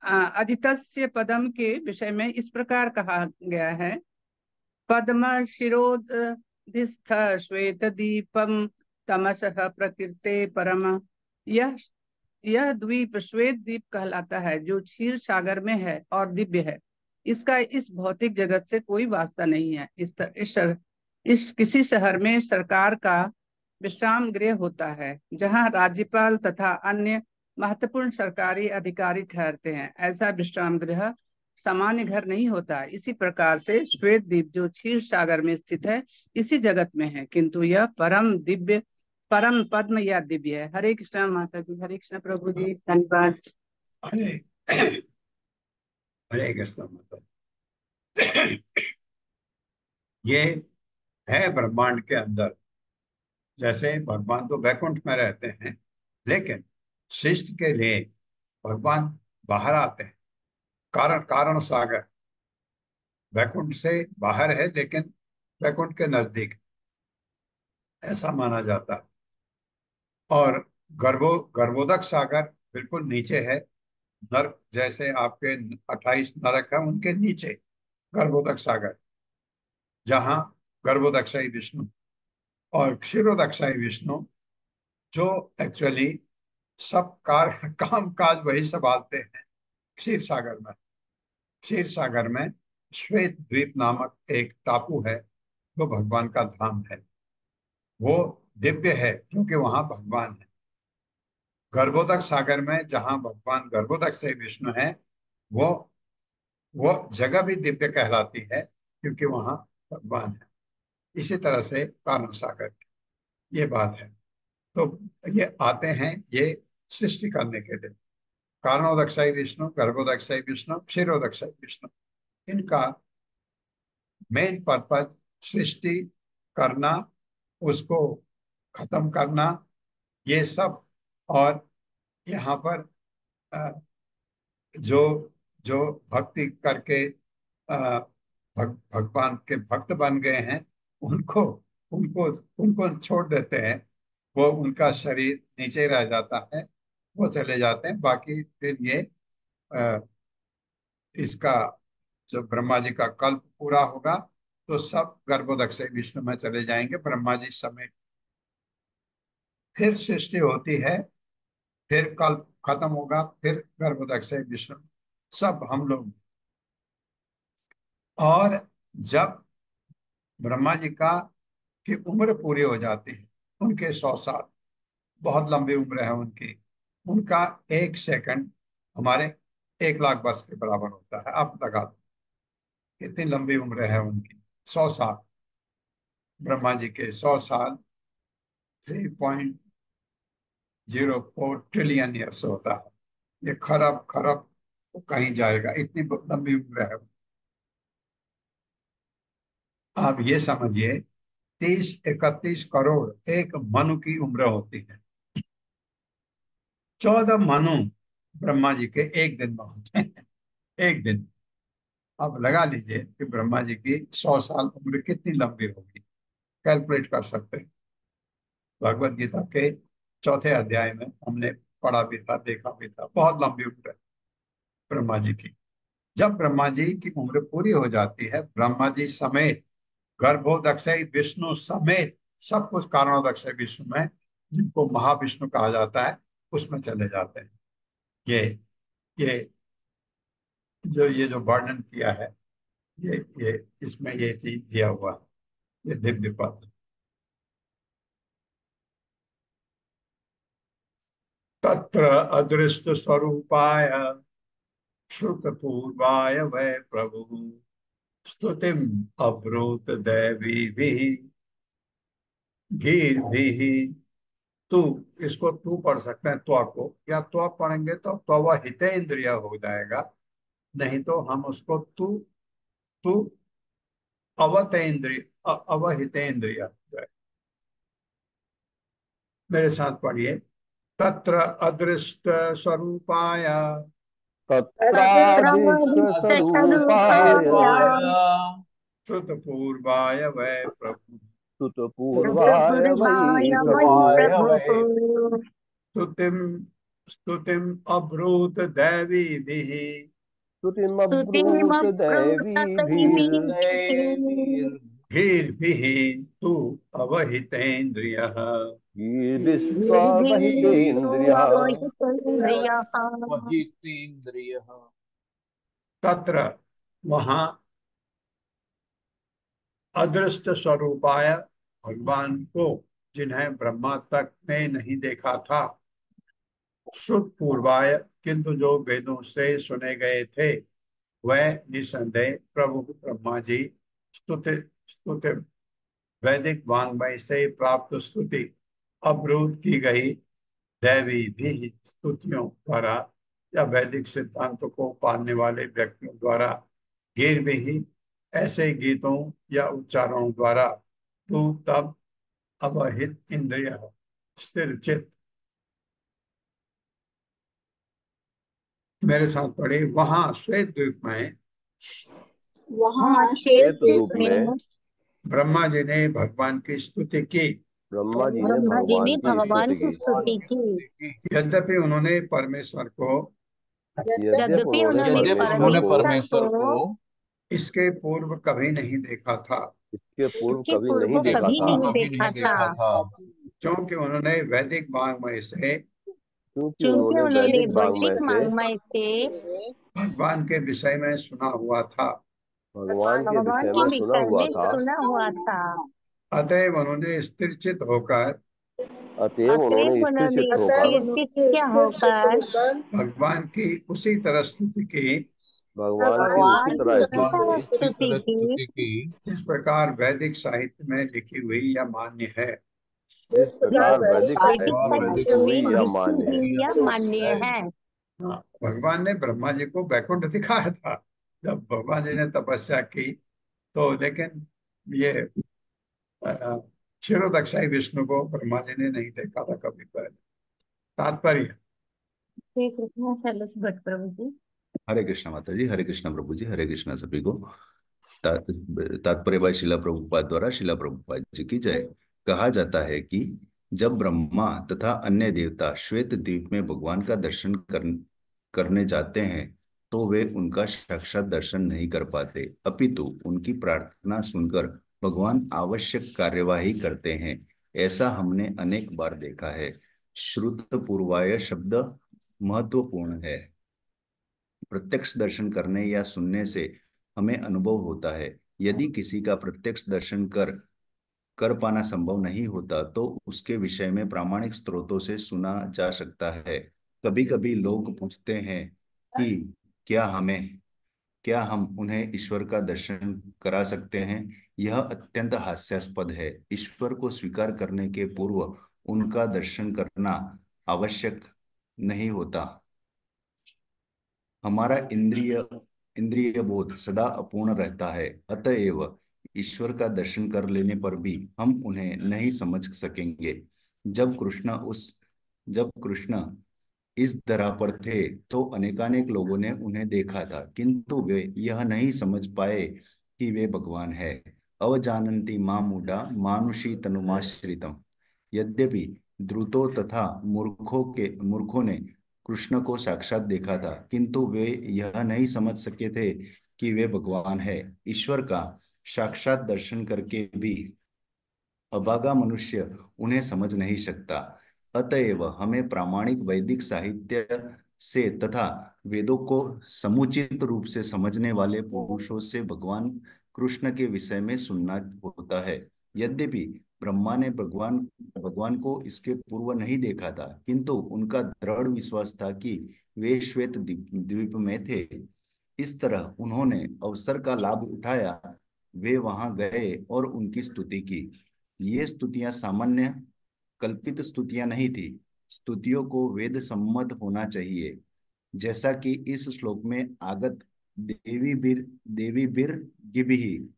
अजितस्य पदम के विषय में इस प्रकार कहा गया है। पद्म शिरोधिस्थ श्वेत दीपम तमसः प्रकृते परम। यह द्वीप श्वेत द्वीप कहलाता है, जो क्षीर सागर में है और दिव्य है। इसका इस भौतिक जगत से कोई वास्ता नहीं है। इस किसी शहर में सरकार का विश्राम गृह होता है, जहां राज्यपाल तथा अन्य महत्वपूर्ण सरकारी अधिकारी ठहरते हैं। ऐसा विश्राम गृह सामान्य घर नहीं होता। इसी प्रकार से श्वेत द्वीप, जो क्षीर सागर में स्थित है, इसी जगत में है, किंतु यह परम दिव्य, परम पद्म या दिव्य है। हरे कृष्ण माता जी, हरे कृष्ण प्रभु जी, धन्यवाद। हरे हरे कृष्ण माता। ये है ब्रह्मांड के अंदर। जैसे भगवान तो वैकुंठ में रहते हैं, लेकिन शिष्ट के लिए भगवान बाहर आते हैं। कारण कारण सागर वैकुंठ से बाहर है, लेकिन वैकुंठ के नजदीक, ऐसा माना जाता है। और गर्भोदक सागर बिल्कुल नीचे है। नरक, जैसे आपके 28 नरक है, उनके नीचे गर्भोदक सागर, जहाँ गर्भोदक्षाई विष्णु और क्षीरोदक्षाई विष्णु, जो एक्चुअली सब काम काज वही संभालते हैं क्षीर सागर में। क्षीर सागर में श्वेत द्वीप नामक एक टापू है, जो भगवान का धाम है। वो दिव्य है क्योंकि वहां भगवान है। गर्भोदक सागर में जहां भगवान गर्भोदक से विष्णु है, वो वो जगह भी दिव्य कहलाती है क्योंकि वहां भगवान है। इसी तरह से कारण सागर, ये बात है। तो ये आते हैं ये सृष्टि करने के लिए। कारणोदक्षाई विष्णु, गर्भोदक्षाई विष्णु, क्षीरोदक्षाई विष्णु, इनका मेन पर्पज सृष्टि करना, उसको खत्म करना, ये सब। और यहाँ पर जो जो भक्ति करके भगवान के भक्त बन गए हैं, उनको उनको उनको छोड़ देते हैं। वो उनका शरीर नीचे रह जाता है, वो चले जाते हैं। बाकी फिर ये अ, इसका जब ब्रह्मा जी का कल्प पूरा होगा, तो सब गर्भोदक विष्णु में चले जाएंगे, ब्रह्मा जी समेत। फिर सृष्टि होती है, फिर कल्प खत्म होगा, फिर गर्भोदक विष्णु सब हम लोग। और जब ब्रह्मा जी का की उम्र पूरी हो जाती है, उनके 100 साल, बहुत लंबी उम्र है उनकी। उनका 1 सेकंड हमारे 1 लाख वर्ष के बराबर होता है। आप लगा दो कितनी लंबी उम्र है उनकी। 100 साल, ब्रह्मा जी के 100 साल 3.04 ट्रिलियन ईयर्स होता है। ये खरब खरब तो कहीं जाएगा, इतनी लंबी उम्र है। आप ये समझिए 30-31 करोड़ एक मनु की उम्र होती है। 14 मनु ब्रह्मा जी के एक दिन में होते हैं। एक दिन। आप लगा लीजिए कि ब्रह्मा जी की 100 साल उम्र कितनी लंबी होगी, कैलकुलेट कर सकते हैं। भगवत गीता के 4थे अध्याय में हमने पढ़ा भी था, देखा भी था। बहुत लंबी उम्र है ब्रह्मा जी की। जब ब्रह्मा जी की उम्र पूरी हो जाती है, ब्रह्मा जी समेत, गर्भोदक्षय विष्णु समेत, सब कुछ कारणोदक्षय विष्णु में, जिनको महाविष्णु कहा जाता है, उसमें चले जाते हैं। ये ये ये जो वर्णन किया है, ये इसमें ये चीज दिया हुआ है, ये दिव्य पद। तत्र अदृष्ट स्वरूपाय श्रुत पूर्वाय वै प्रभु स्तुतिम अब्रूत दैवी भी गीर भी। तू, इसको तू पढ़ सकते हैं, त्वा को, या त्वा पढ़ेंगे तो त्वा हितेंद्रिय हो जाएगा। नहीं तो हम उसको तू तू अवतेंद्रिय अवहितेंद्रिय हो जाएगा। मेरे साथ पढ़िए। तत्र अदृष्ट स्वरूपाय तत्रादिष्ट स्वरूपाय श्रुत पूर्वाय वै प्रभु सुतपूर्वाय वै प्रभु स्तुतिम स्तुतिम अब्रूत दैवी भी स्तुतिमब्रूत दैवीभिर् धीर भी तू अवहितेन्द्रिय गीर्भिस्त्वावहितेन्द्रियः तत्र वहां अदृष्ट स्वरूपाय भगवान को जिन्हें ब्रह्मा तक ने नहीं देखा था, श्रुत पूर्वाय किंतु जो वेदों से सुने गए थे, वह निसंदेह प्रभु ब्रह्मा जी स्तुति स्तुति वैदिक वांग्मय से प्राप्त स्तुति अवरुद्ध की गई दैवी भी स्तुतियों द्वारा या वैदिक सिद्धांत को पालने वाले व्यक्तियों द्वारा गिर भी ऐसे गीतों या उच्चारणों द्वारा तू तब अवहित इंद्रिय स्थिर चित्त, मेरे साथ पढ़े, वहां श्वेत द्वीप में वहाँ श्वेत श्वेत रूप में ब्रह्मा जी ने भगवान की स्तुति की। ब्रह्मा जी ने ब्रह्मा जी ने भगवान की भगवान स्तुति की स्तुति की। यद्यपि उन्होंने परमेश्वर को की। यद्यपि उन्होंने परमेश्वर को इसके पूर्व कभी नहीं देखा था, इसके पूर्व इसके कभी नहीं पूर्व देखा कभी था, नहीं देखा था, क्योंकि उन्होंने वैदिक वांग्मय से क्योंकि क्योंकि उन्होंने उन्होंने वैदिक वाङ्मय वैदिक से वाङ्मय से भगवान के विषय में सुना हुआ था। भगवान के भगवान विषय के में सुना विषय हुआ में था। सुना हुआ था। अतएव उन्होंने स्थिरचित होकर अतएव उन्होंने अतएव स्थिर उन्होंने चित्त होकर स्थिर होकर भगवान की उसी तरह स्तुति की भगवान की उसी भगवान की तरह उसी तरह स्तुति स्तुति की, जिस प्रकार वैदिक साहित्य में लिखी हुई या मान्य है। जिस जिस प्रकार प्रकार वैदिक वैदिक साहित्य में लिखी साहित्य हुई में या लिखी मान्य है। हुई या मान्य है। हाँ, भगवान ने ब्रह्मा जी को वैकुंठ दिखाया था जब भगवान जी ने तपस्या की, तो लेकिन ये क्षीरोदक्षाई विष्णु को ब्रह्मा जी ने नहीं देखा था कभी पहले। तात्पर्य श्री कृष्ण शैलेश भट्ट प्रभु जी। हरे कृष्ण माता जी, हरे कृष्ण प्रभु जी, हरे कृष्ण सभी को। तात्पर्य भाई शिला प्रभुपाद द्वारा शिला प्रभुपाद जी की जय। कहा जाता है कि जब ब्रह्मा तथा अन्य देवता श्वेत द्वीप में भगवान का दर्शन करने जाते हैं तो वे उनका साक्षात दर्शन नहीं कर पाते, अपितु उनकी प्रार्थना सुनकर भगवान आवश्यक कार्यवाही करते हैं। ऐसा हमने अनेक बार देखा है। श्रुत पूर्वाय शब्द महत्वपूर्ण है। प्रत्यक्ष दर्शन करने या सुनने से हमें अनुभव होता है। यदि किसी का प्रत्यक्ष दर्शन कर पाना संभव नहीं होता तो उसके विषय में प्रामाणिक स्रोतों से सुना जा सकता है। कभी कभी लोग पूछते हैं कि क्या हम उन्हें ईश्वर का दर्शन करा सकते हैं। यह अत्यंत हास्यास्पद है। ईश्वर को स्वीकार करने के पूर्व उनका दर्शन करना आवश्यक नहीं होता। हमारा इंद्रिय बोध सदा अपूर्ण रहता है, अतएव ईश्वर का दर्शन कर लेने पर भी हम उन्हें नहीं समझ सकेंगे। जब कृष्ण इस धरा पर थे तो अनेकानेक लोगों ने उन्हें देखा था, किंतु वे यह नहीं समझ पाए कि वे भगवान है। अवजानन्ति मां मूढ़ा मानुषी तनुमाश्रितम। यद्यपि द्रुतों तथा मूर्खों ने कृष्ण को साक्षात देखा था, किंतु वे यह नहीं समझ सके थे कि वे भगवान है। ईश्वर का साक्षात दर्शन करके भी अभागा मनुष्य उन्हें समझ नहीं सकता। अतएव हमें प्रामाणिक वैदिक साहित्य से तथा वेदों को समुचित रूप से समझने वाले पुरुषों से भगवान कृष्ण के विषय में सुनना होता है। यद्यपि ब्रह्मा ने भगवान को इसके पूर्व नहीं देखा था, किंतु उनका दृढ़ विश्वास था कि वे श्वेत द्वीप में थे। इस तरह उन्होंने अवसर का लाभ उठाया। वे वहां गए और उनकी स्तुति की। ये स्तुतियां सामान्य कल्पित स्तुतियां नहीं थी। स्तुतियों को वेद सम्मत होना चाहिए, जैसा कि इस श्लोक में आगत देवी बिर गिबिहि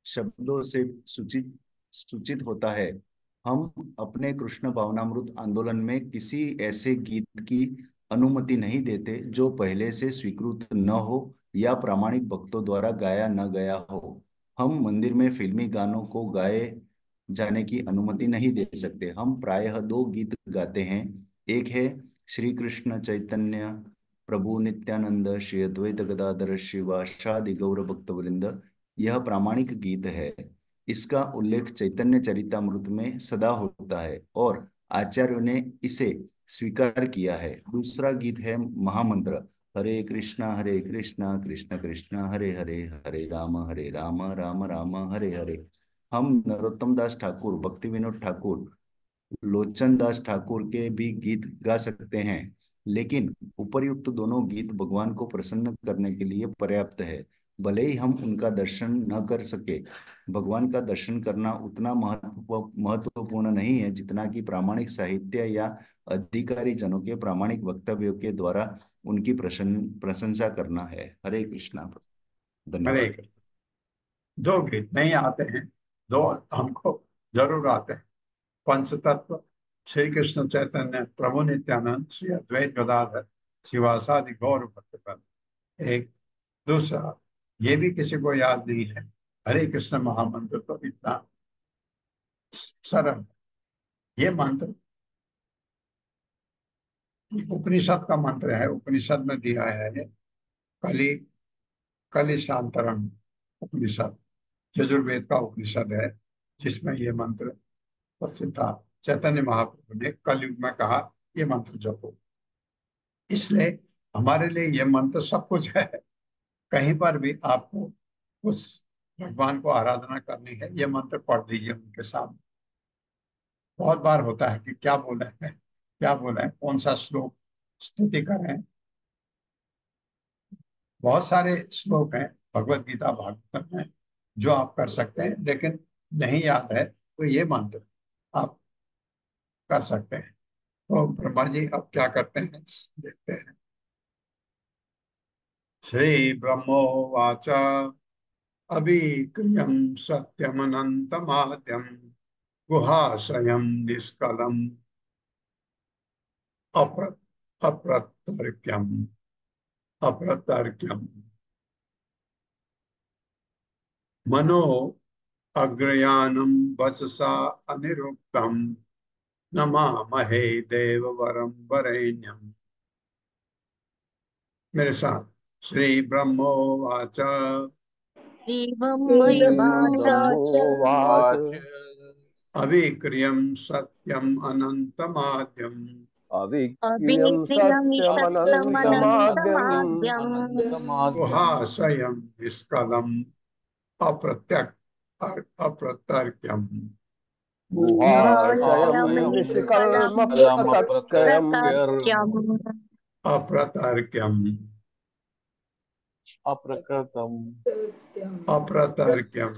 शब्दों से सूचित होता है। हम अपने कृष्ण भावनामृत आंदोलन में किसी ऐसे गीत की अनुमति नहीं देते जो पहले से स्वीकृत न हो या प्रामाणिक भक्तों द्वारा गाया न गया हो। हम मंदिर में फिल्मी गानों को गाए जाने की अनुमति नहीं दे सकते। हम प्रायः दो गीत गाते हैं। एक है श्री कृष्ण चैतन्य प्रभु नित्यानंद श्री अद्वैत गदाधर श्रीवासादि गौर भक्तवृंद, यह प्रामाणिक गीत है। इसका उल्लेख चैतन्य चरितामृत में सदा होता है और आचार्यों ने इसे स्वीकार किया है। दूसरा गीत है महामंत्र, हरे कृष्णा कृष्ण कृष्ण हरे हरे, हरे राम राम राम हरे हरे। हम नरोत्तम दास ठाकुर, भक्ति विनोद ठाकुर, लोचन दास ठाकुर के भी गीत गा सकते हैं, लेकिन उपर्युक्त दोनों गीत भगवान को प्रसन्न करने के लिए पर्याप्त है। भले ही हम उनका दर्शन न कर सके, भगवान का दर्शन करना उतना महत्वपूर्ण नहीं है जितना कि प्रामाणिक साहित्य या अधिकारी जनों के प्रामाणिक वक्तव्यों के द्वारा उनकी प्रशंसा करना है। हरे कृष्णा। हरे धन्यवाद। कृष्ण। दो गीत नहीं आते हैं, दो हमको जरूर आते हैं। पंचतत्व श्री कृष्ण चैतन्य प्रभु नित्यानंद श्री अद्वैत गदाधर शिवासादि गौर भक्तवृंद, एक। दूसरा, ये भी किसी को याद नहीं है, हरे कृष्ण महामंत्र तो इतना सरल है। ये मंत्र उपनिषद का मंत्र है, उपनिषद में दिया है ये। कलि कलिशांतरम उपनिषद यजुर्वेद का उपनिषद है, जिसमें ये मंत्र प्रसिद्ध था। चैतन्य महाप्रभु ने कलयुग में कहा ये मंत्र जपो, इसलिए हमारे लिए ये मंत्र सब कुछ है। कहीं पर भी आपको उस भगवान को आराधना करनी है, ये मंत्र पढ़ दीजिए उनके सामने। बहुत बार होता है कि क्या बोले हैं, क्या बोले हैं, कौन सा श्लोक स्तुति करें। बहुत सारे श्लोक हैं भगवत गीता भागवत में जो आप कर सकते हैं, लेकिन नहीं याद है तो ये मंत्र आप कर सकते हैं। तो ब्रह्मा जी अब क्या करते हैं देखते हैं। श्री ब्रह्मोवाच अभिक्रियं सत्यमनन्तमाद्यं गुहाशयं निष्कलम् अप्रतर्क्यम् अप्रतर्क्यम् मनो अग्रयानं वचसा अनिरुक्तं नमामहे देववरं वरेण्यम्। मेरे साथ, श्री ब्रह्मोवाच ब्रह्मोवाच अविक्रियं सत्यम् अनन्तमाद्यम् अविक्रियं सत्यमनन्तमाद्यम् गुहाशयं निष्कलम् अप्रतर्क्यम् गुहाशयं निष्कल्मप्रतर्क्यम् अप्रतर्क्यम् अप्रकृतम् अप्रतर्क्यम्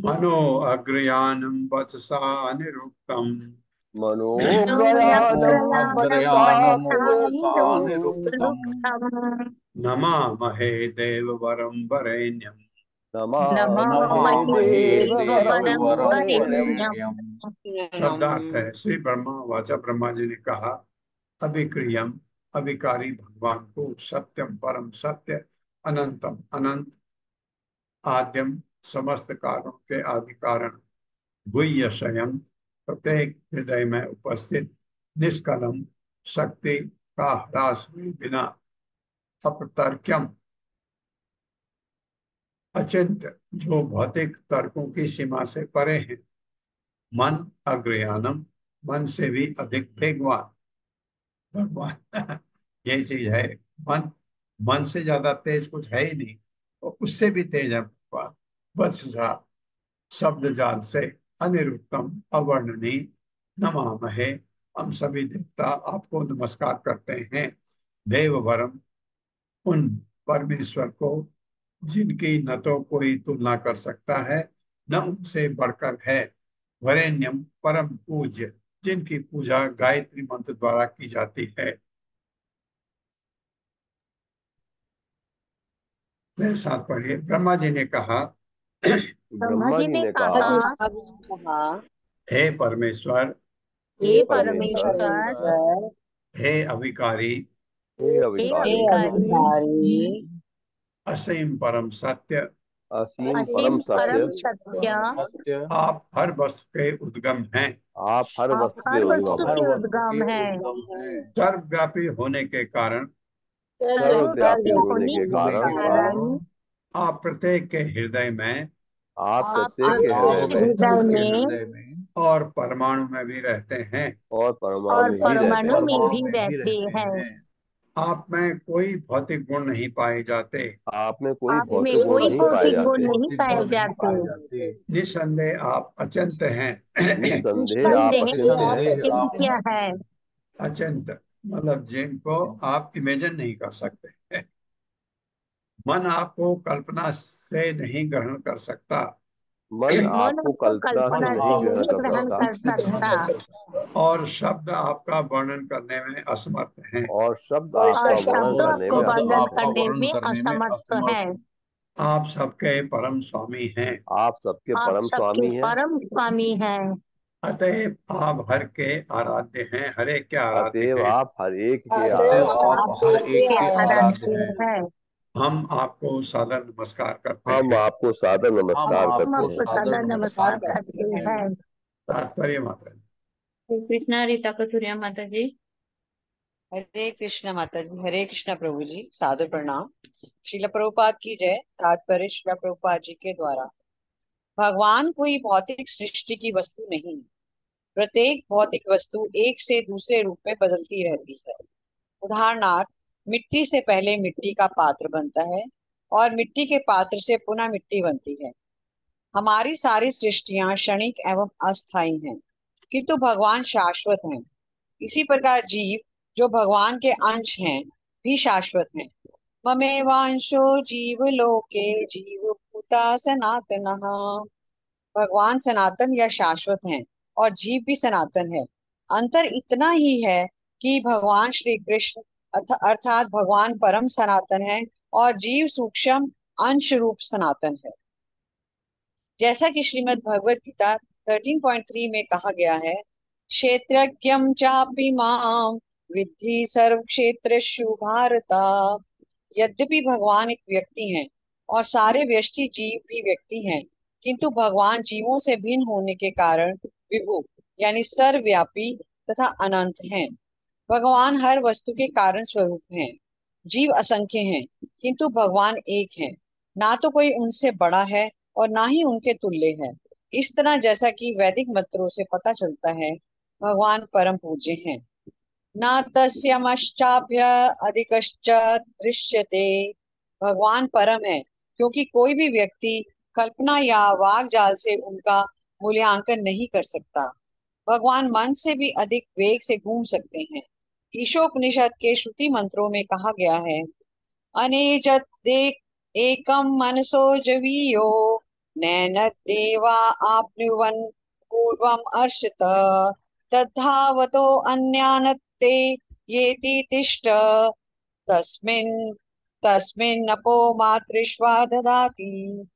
मनो अग्रयानं वचसा निरुक्तम् मनोग्रयानं वचसा निरुक्तम् नमामहे देववरं वरेण्यम्। नमामहे देववरं वरेण्यम्। शब्दार्थ है, श्री ब्रह्मा वाचा, ब्रह्मा जी ने कहा, अभिक्रियम अभिकारी भगवान को, सत्यम परम सत्य, अनंतम अनंत, आद्यम समस्त कारणों के आदि कारण, गुह्य स्वयं प्रत्येक हृदय में उपस्थित, निष्कलम शक्ति का ह्रास हुए बिना, अप्रतर्क्यम अचिंत्य जो भौतिक तर्कों की सीमा से परे हैं, मन अग्रयानम मन से भी अधिक वेगवान भगवान। ये चीज है, मन मन से ज्यादा तेज कुछ है ही नहीं, और उससे भी तेज है भगवान। वत्सा शब्द जाल से अनिरुक्तम अवर्णनीय, नमामहे हम सभी देवता आपको नमस्कार करते हैं, देववरम उन परमेश्वर को जिनकी न तो कोई तुलना कर सकता है न उनसे बढ़कर है, वरेण्यम परम पूज्य जिनकी पूजा गायत्री मंत्र द्वारा की जाती है। मेरे साथ पढ़िए। ब्रह्मा जी ने कहा, ब्रह्मा जी ने कहा, हे परमेश्वर, हे परमेश्वर, हे अविकारी, हे अविकारी, असीम परम सत्य, असीम असीम परम परम सत्य, सत्य, आप हर वस्तु के उद्गम हैं। आप हर आप वस्तु के हर उद्गम वस्तु हैं। के उद्गम है। सर्वव्यापी होने के कारण सर्वव्यापी होने के कारण कारण आप प्रत्येक के हृदय में आप आप प्रत्येक के प्रत्येक हृदय में हृदय में और परमाणु में भी रहते हैं। और और परमाणु में भी रहते परमाणु हैं। में भी रहते हैं। आप में कोई भौतिक गुण नहीं पाए जाते। आप में कोई आप में भौतिक गुण कोई नहीं पाए भौतिक गुण जाते। नहीं पाए जाते। निस्संदेह आप अचिंत हैं। निस्संदेह आप निस्संदेह अचिंत्य आप हैं। चिंत्य है। अचिंत मतलब जिनको आप इमेजिन नहीं कर सकते। मन आपको कल्पना से नहीं ग्रहण कर सकता। मन मन आपको को कल्पना से कल्पना नहीं से ग्रहण नहीं कर ग्रहण सकता, कर सकता। और शब्द आपका वर्णन करने में असमर्थ हैं। और शब्द और आपका वर्णन शब्द करने आपको में वर्णन असमर्थ है। करने में असमर्थ है। आप सबके परम स्वामी हैं। आप सबके आप परम सबके स्वामी हैं। परम स्वामी हैं। अतएव आप हर के आराध्य हैं, हर एक के आराध्य अतएव हैं। आप हर एक के आराध्य हैं। आप हर एक के आराध्य हैं। हम आपको सादर नमस्कार करते हम हैं। आपको सादर नमस्कार हम करते आपको हैं। सदा नमस्कार करते हैं। तात्पर्य माता जी। श्री कृष्णा रीता कथुरिया माता जी। हरे कृष्ण माता जी, हरे कृष्ण प्रभु जी, सादर प्रणाम। श्रील प्रभुपाद की जय। तात्पर्य श्रील प्रभुपाद जी के द्वारा। भगवान कोई भौतिक सृष्टि की वस्तु नहीं। प्रत्येक भौतिक वस्तु एक से दूसरे रूप में बदलती रहती है। उदाहरणार्थ, मिट्टी से पहले मिट्टी का पात्र बनता है और मिट्टी के पात्र से पुनः मिट्टी बनती है। हमारी सारी सृष्टियां क्षणिक एवं अस्थायी हैं, किंतु भगवान शाश्वत हैं। इसी प्रकार जीव, जो भगवान के अंश हैं, भी शाश्वत हैं। ममेवांशो जीव लोके जीव भूता सनातनः। भगवान सनातन या शाश्वत हैं और जीव भी सनातन है। अंतर इतना ही है कि भगवान श्री कृष्ण अर्थात भगवान परम सनातन है और जीव सूक्ष्म अंश रूप सनातन है। जैसा कि श्रीमद् भगवत गीता 13.3 में कहा गया है, क्षेत्रज्ञं चापि मां विद्धि सर्व क्षेत्रेषु भारता। यद्यपि भगवान एक व्यक्ति हैं और सारे व्यष्टि जीव भी व्यक्ति हैं, किंतु भगवान जीवों से भिन्न होने के कारण विभु यानी सर्वव्यापी तथा अनंत हैं। भगवान हर वस्तु के कारण स्वरूप हैं। जीव असंख्य हैं, किंतु भगवान एक हैं। ना तो कोई उनसे बड़ा है और ना ही उनके तुल्य है। इस तरह जैसा कि वैदिक मंत्रों से पता चलता है, भगवान परम पूज्य हैं। न तस्यमश्चाभ्य अधिकश्च दृश्यते। भगवान परम है, क्योंकि कोई भी व्यक्ति कल्पना या वाक जाल से उनका मूल्यांकन नहीं कर सकता। भगवान मन से भी अधिक वेग से घूम सकते हैं। ईशोपनिषद के श्रुति मंत्रों में कहा गया है, अनेजत देक एकम मनसो जवीयो नैनदेवा आप्नुवन पूर्वम अर्षत तद्धावतो अन्यानत्ते येति तिष्ठ तस्मिन् तस्मिन्नपो मातृष्वा ददाति।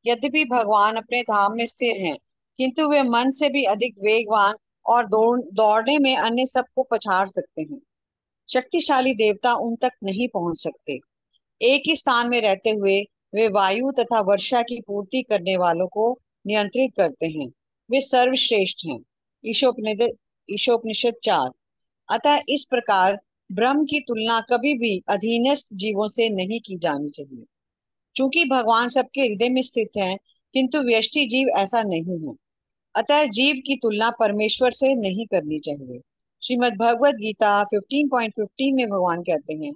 यद्यपि भगवान अपने धाम में स्थिर हैं, किंतु वे मन से भी अधिक वेगवान और दौड़ने में अन्य सबको पछाड़ सकते हैं। शक्तिशाली देवता उन तक नहीं पहुंच सकते। एक ही स्थान में रहते हुए वे वायु तथा वर्षा की पूर्ति करने वालों को नियंत्रित करते हैं। वे सर्वश्रेष्ठ हैं। ईशोपनिषद 4। अतः इस प्रकार ब्रह्म की तुलना कभी भी अधीनस्थ जीवों से नहीं की जानी चाहिए। चूंकि भगवान सबके हृदय में स्थित हैं, किंतु व्यष्टि जीव ऐसा नहीं है। अतः जीव की तुलना परमेश्वर से नहीं करनी चाहिए। श्रीमद् भगवद गीता 15.15 में भगवान कहते हैं,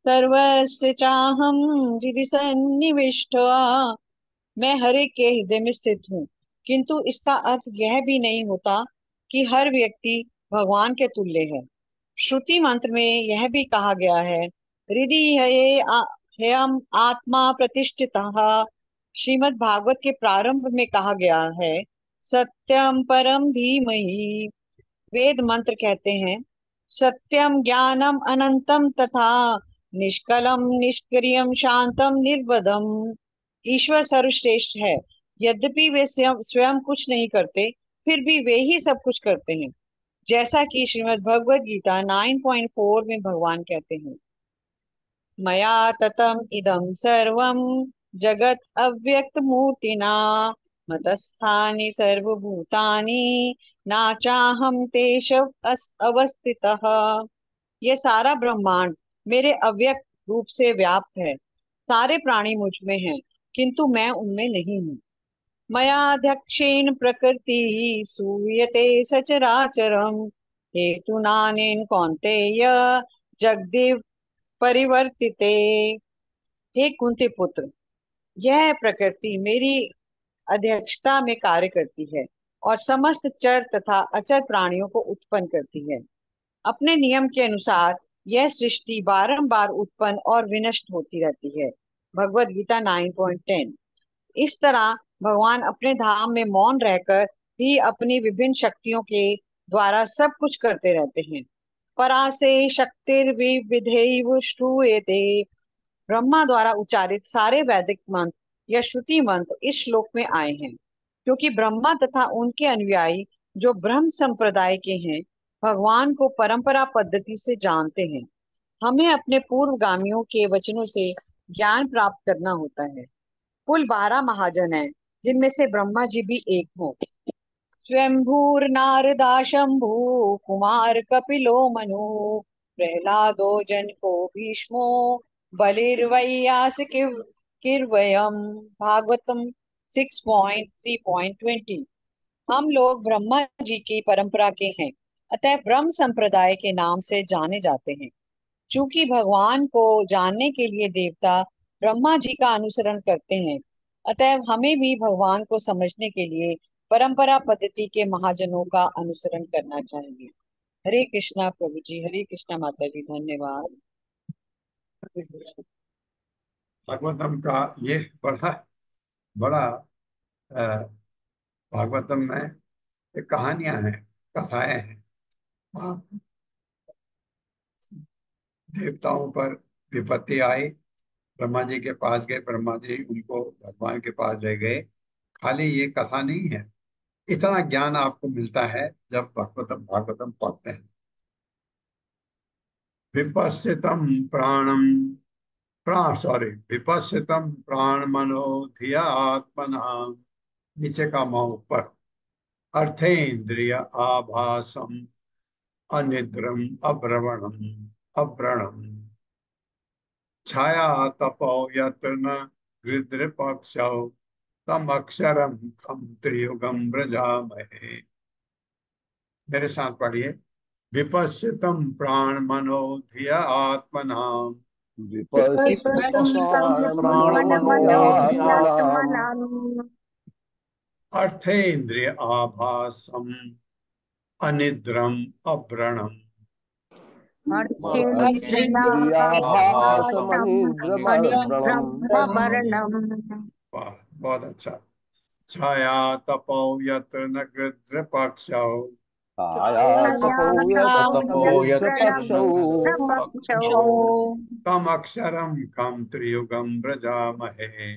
सर्वस्य चाहम हृदि सन्निविष्टः। मैं हर एक के हृदय में स्थित हूँ, किंतु इसका अर्थ यह भी नहीं होता कि हर व्यक्ति भगवान के तुल्य है। श्रुति मंत्र में यह भी कहा गया है, हृदि ह्ययम् आत्मा प्रतिष्ठितः। श्रीमद् भागवत के प्रारंभ में कहा गया है, सत्यम परम धीमहि। वेद मंत्र कहते हैं, सत्यम ज्ञानम अनंतम तथा निष्कलम निष्क्रियम शांतम निर्वदम। ईश्वर सर्वश्रेष्ठ है। यद्यपि वे स्वयं कुछ नहीं करते, फिर भी वे ही सब कुछ करते हैं। जैसा कि श्रीमद् भगवद गीता 9.4 में भगवान कहते हैं, मया ततम इदम सर्वम जगत अव्यक्त मूर्तिना मतस्थानि सर्वभूतानि ना चाहम तेष अवस्थितः। यह सारा ब्रह्मांड मेरे अव्यक्त रूप से व्याप्त है। सारे प्राणी मुझ में हैं, किंतु मैं उनमें नहीं हूँ। मयाध्यक्षेण प्रकृति सूयते सचराचरम् हेतुनानेन कौन्तेय जगदिव परिवर्तिते। हे कुंती पुत्र, यह प्रकृति मेरी अध्यक्षता में कार्य करती है और समस्त चर तथा अचर प्राणियों को उत्पन्न करती है। अपने नियम के अनुसार यह सृष्टि बारंबार उत्पन्न और विनष्ट होती रहती है। भगवद गीता 9.10। इस तरह भगवान अपने धाम में मौन रहकर ही अपनी विभिन्न शक्तियों के द्वारा सब कुछ करते रहते हैं। परासे शक्तिर्विविधैव श्रूयते। ब्रह्मा द्वारा उच्चारित सारे वैदिक मंत्र या श्रुति मंत्र इस श्लोक में आए हैं, क्योंकि ब्रह्मा तथा उनके अनुयायी जो ब्रह्म संप्रदाय के हैं, भगवान को परंपरा पद्धति से जानते हैं। हमें अपने पूर्वगामियों के वचनों से ज्ञान प्राप्त करना होता है। कुल 12 महाजन हैं, जिनमें से ब्रह्मा जी भी एक हैं। स्वयंभूर नारदा शंभु कुमार कपिलो मनु प्रहलादो जनको भीष्मो बलिर्वैयास किर्वयम। भागवतम 6.3.20। हम लोग ब्रह्मा जी की परंपरा के हैं, अतः ब्रह्म संप्रदाय के नाम से जाने जाते हैं। चूंकि भगवान को जानने के लिए देवता ब्रह्मा जी का अनुसरण करते हैं, अतः हमें भी भगवान को समझने के लिए परंपरा पद्धति के महाजनों का अनुसरण करना चाहिए। हरे कृष्णा प्रभु जी, हरे कृष्णा माता जी, धन्यवाद। भागवतम का ये बड़ा बड़ा भागवतम में ये कहानियां हैं, कथाएं हैं। वहाँ देवताओं पर विपत्ति आई, ब्रह्मा जी के पास गए, ब्रह्मा जी उनको भगवान के पास ले गए। खाली ये कथा नहीं है, इतना ज्ञान आपको मिलता है जब भागवतम भागवतम पढ़ते हैं। विपश्चितम प्राणम विपश्चितम प्राण मनो धिया आत्मना, नीचे का माँ ऊपर, अर्थेन्द्रिय आभासम अनिद्रम अव्रणम छाया तपो यत्र न गृध्रपक्षौ तम अक्षरम खम त्रियुगम व्रजामहे। मेरे साथ पढ़िए। विपश्चितम प्राण मनो धिया आत्मना अर्थेन्द्रिय आभासम अनिद्रम अव्रणम वाह, बहुत अच्छा। छाया तपो यत्र न गृध्रपक्षौ तम अक्षरम कम त्रियुगम व्रजामहे।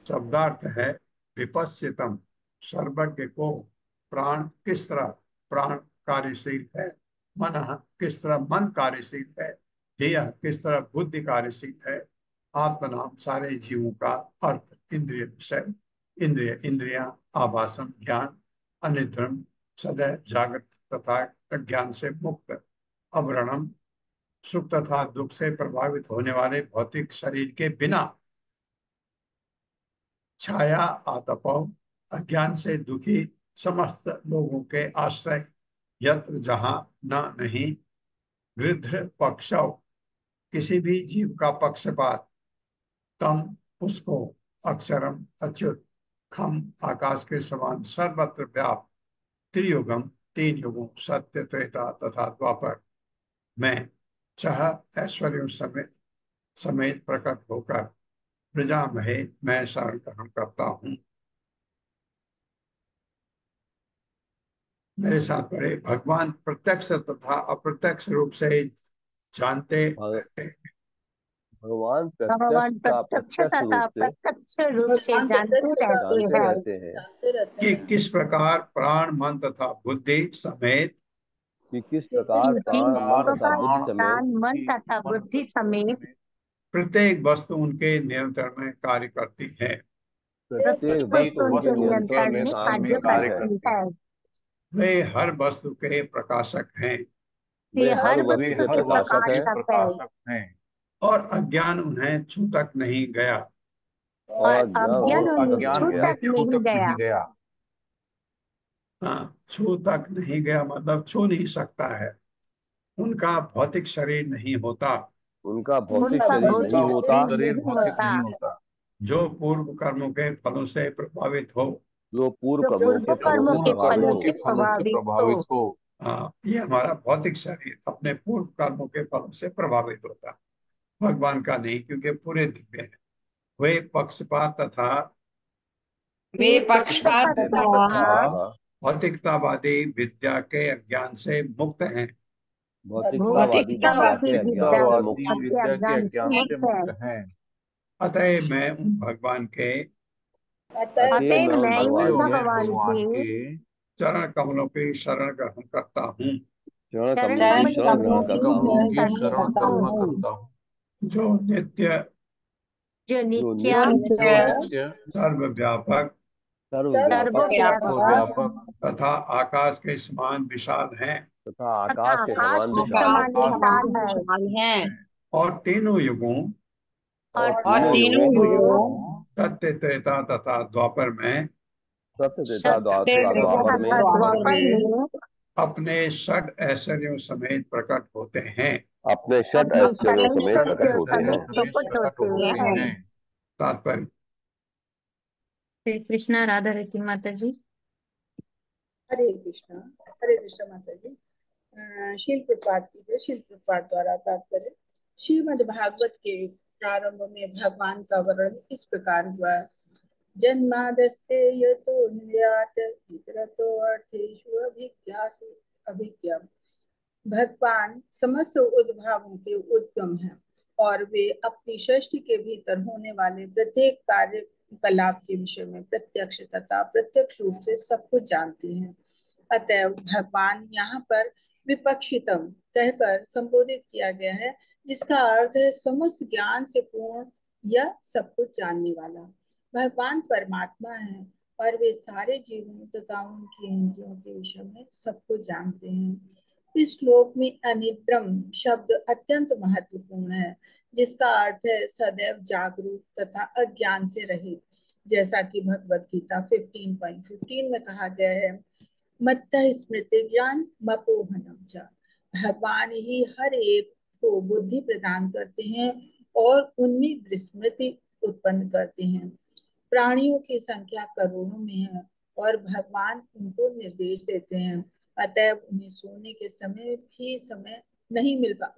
शब्दार्थ है विपश्चितम, सर्वज्ञ को प्राण किस तरह प्राण कार्यशील है, मन किस तरह मन कार्यशील है, ध्येय किस तरह बुद्धि कार्यशील है, आत्मनाम सारे जीवों का अर्थ, इंद्रिय विषय, इंद्रिया, आभासम ज्ञान, अनिद्रम सदैव जागृत तथा अज्ञान से मुक्त, अवरणम सुख तथा दुख से प्रभावित होने वाले भौतिक शरीर के बिना, छाया आतपौ अज्ञान से दुखी समस्त लोगों के आश्रय, यत्र जहां न नहीं, गृध्र पक्षौ किसी भी जीव का पक्षपात, तम उसको, अक्षरम अच्युत, खम आकाश के समान सर्वत्र व्याप्त, त्रियुगम तीन युगों सत्य त्रेता तथा द्वापर में छह ऐश्वर्यों समेत समेत प्रकट होकर प्रजामहे मैं शरण ग्रहण करता हूँ। मेरे साथ पढ़े। भगवान प्रत्यक्ष तथा अप्रत्यक्ष रूप से जानते रहते हैं। भगवान प्रत्यक्ष तथा प्रत्यक्ष रूप से जानते रहते हैं रहते हैं कि किस प्रकार प्राण मन तथा बुद्धि समेत कि किस प्रकार प्राण, मन तथा बुद्धि समेत प्राण मन तथा बुद्धि समेत प्रत्येक वस्तु उनके नियंत्रण में कार्य करती है। प्रत्येक वस्तु उनके नियंत्रण में कार्य करती है। वे हर वस्तु के प्रकाशक हैं वे हर वस्तु के प्रकाशक हैं और अज्ञान उन्हें छू तक नहीं गया। और अज्ञान उन्हें छू तक नहीं गया। हाँ, छू तक नहीं गया मतलब छू नहीं सकता है। उनका भौतिक शरीर नहीं होता उनका भौतिक शरीर नहीं होता जो पूर्व कर्मों के फलों से प्रभावित हो। जो पूर्व कर्मों के फलों से प्रभावित हो। हाँ, ये हमारा भौतिक शरीर अपने पूर्व कर्मों के फलों से प्रभावित होता, भगवान का नहीं, क्योंकि पूरे दिव्य है। वे पक्षपात तथा भौतिकतावादी विद्या के अज्ञान से मुक्त हैं। भौतिकतावादी विद्या के अज्ञान से मुक्त हैं। अतः मैं उन भगवान के चरण कमलों की शरण ग्रहण करता हूँ। जो नित्य सर्वव्यापक तथा आकाश के समान विशाल हैं और तीनों युगों सत्य, त्रेता तथा द्वापर में अपने षड ऐश्वर्यों समेत प्रकट होते हैं। तात्पर्य श्री कृष्णा राधा रती माता जी। हरे कृष्णा माता जी। शील प्रपात की जय। शील प्रपात द्वारा तात्पर्य श्रीमद् भागवत के प्रारंभ में भगवान का वर्णन इस प्रकार हुआ। जन्मादस्य यतो नियात इतरतो अर्थेषु अभिज्ञासु अभिज्ञम्। भगवान समस्त उद्भावों के उद्गम हैं और वे अपनी सृष्टि के भीतर होने वाले प्रत्येक कार्यकलाप के विषय में प्रत्यक्ष तथा प्रत्यक्ष रूप से सब कुछ जानते हैं। अतः भगवान यहाँ पर विपक्षितम कहकर संबोधित किया गया है, जिसका अर्थ है समस्त ज्ञान से पूर्ण या सब कुछ जानने वाला। भगवान परमात्मा है और वे सारे जीवों तथा उनकी इंद्रियों के विषय में सब कुछ जानते हैं। इस श्लोक में अनिद्रम शब्द अत्यंत महत्वपूर्ण है, जिसका अर्थ है सदैव जागरूक तथा अज्ञान से रहित। जैसा कि भगवत गीता 15.15 में कहा गया है, मत्तः स्मृति ज्ञान मपोहनम च। भगवान ही हर एक को बुद्धि प्रदान करते हैं और उनमें विस्मृति उत्पन्न करते हैं। प्राणियों की संख्या करोड़ों में है और भगवान उनको निर्देश देते हैं। अतः उन्हें सोने के समय भी समय नहीं मिल पाता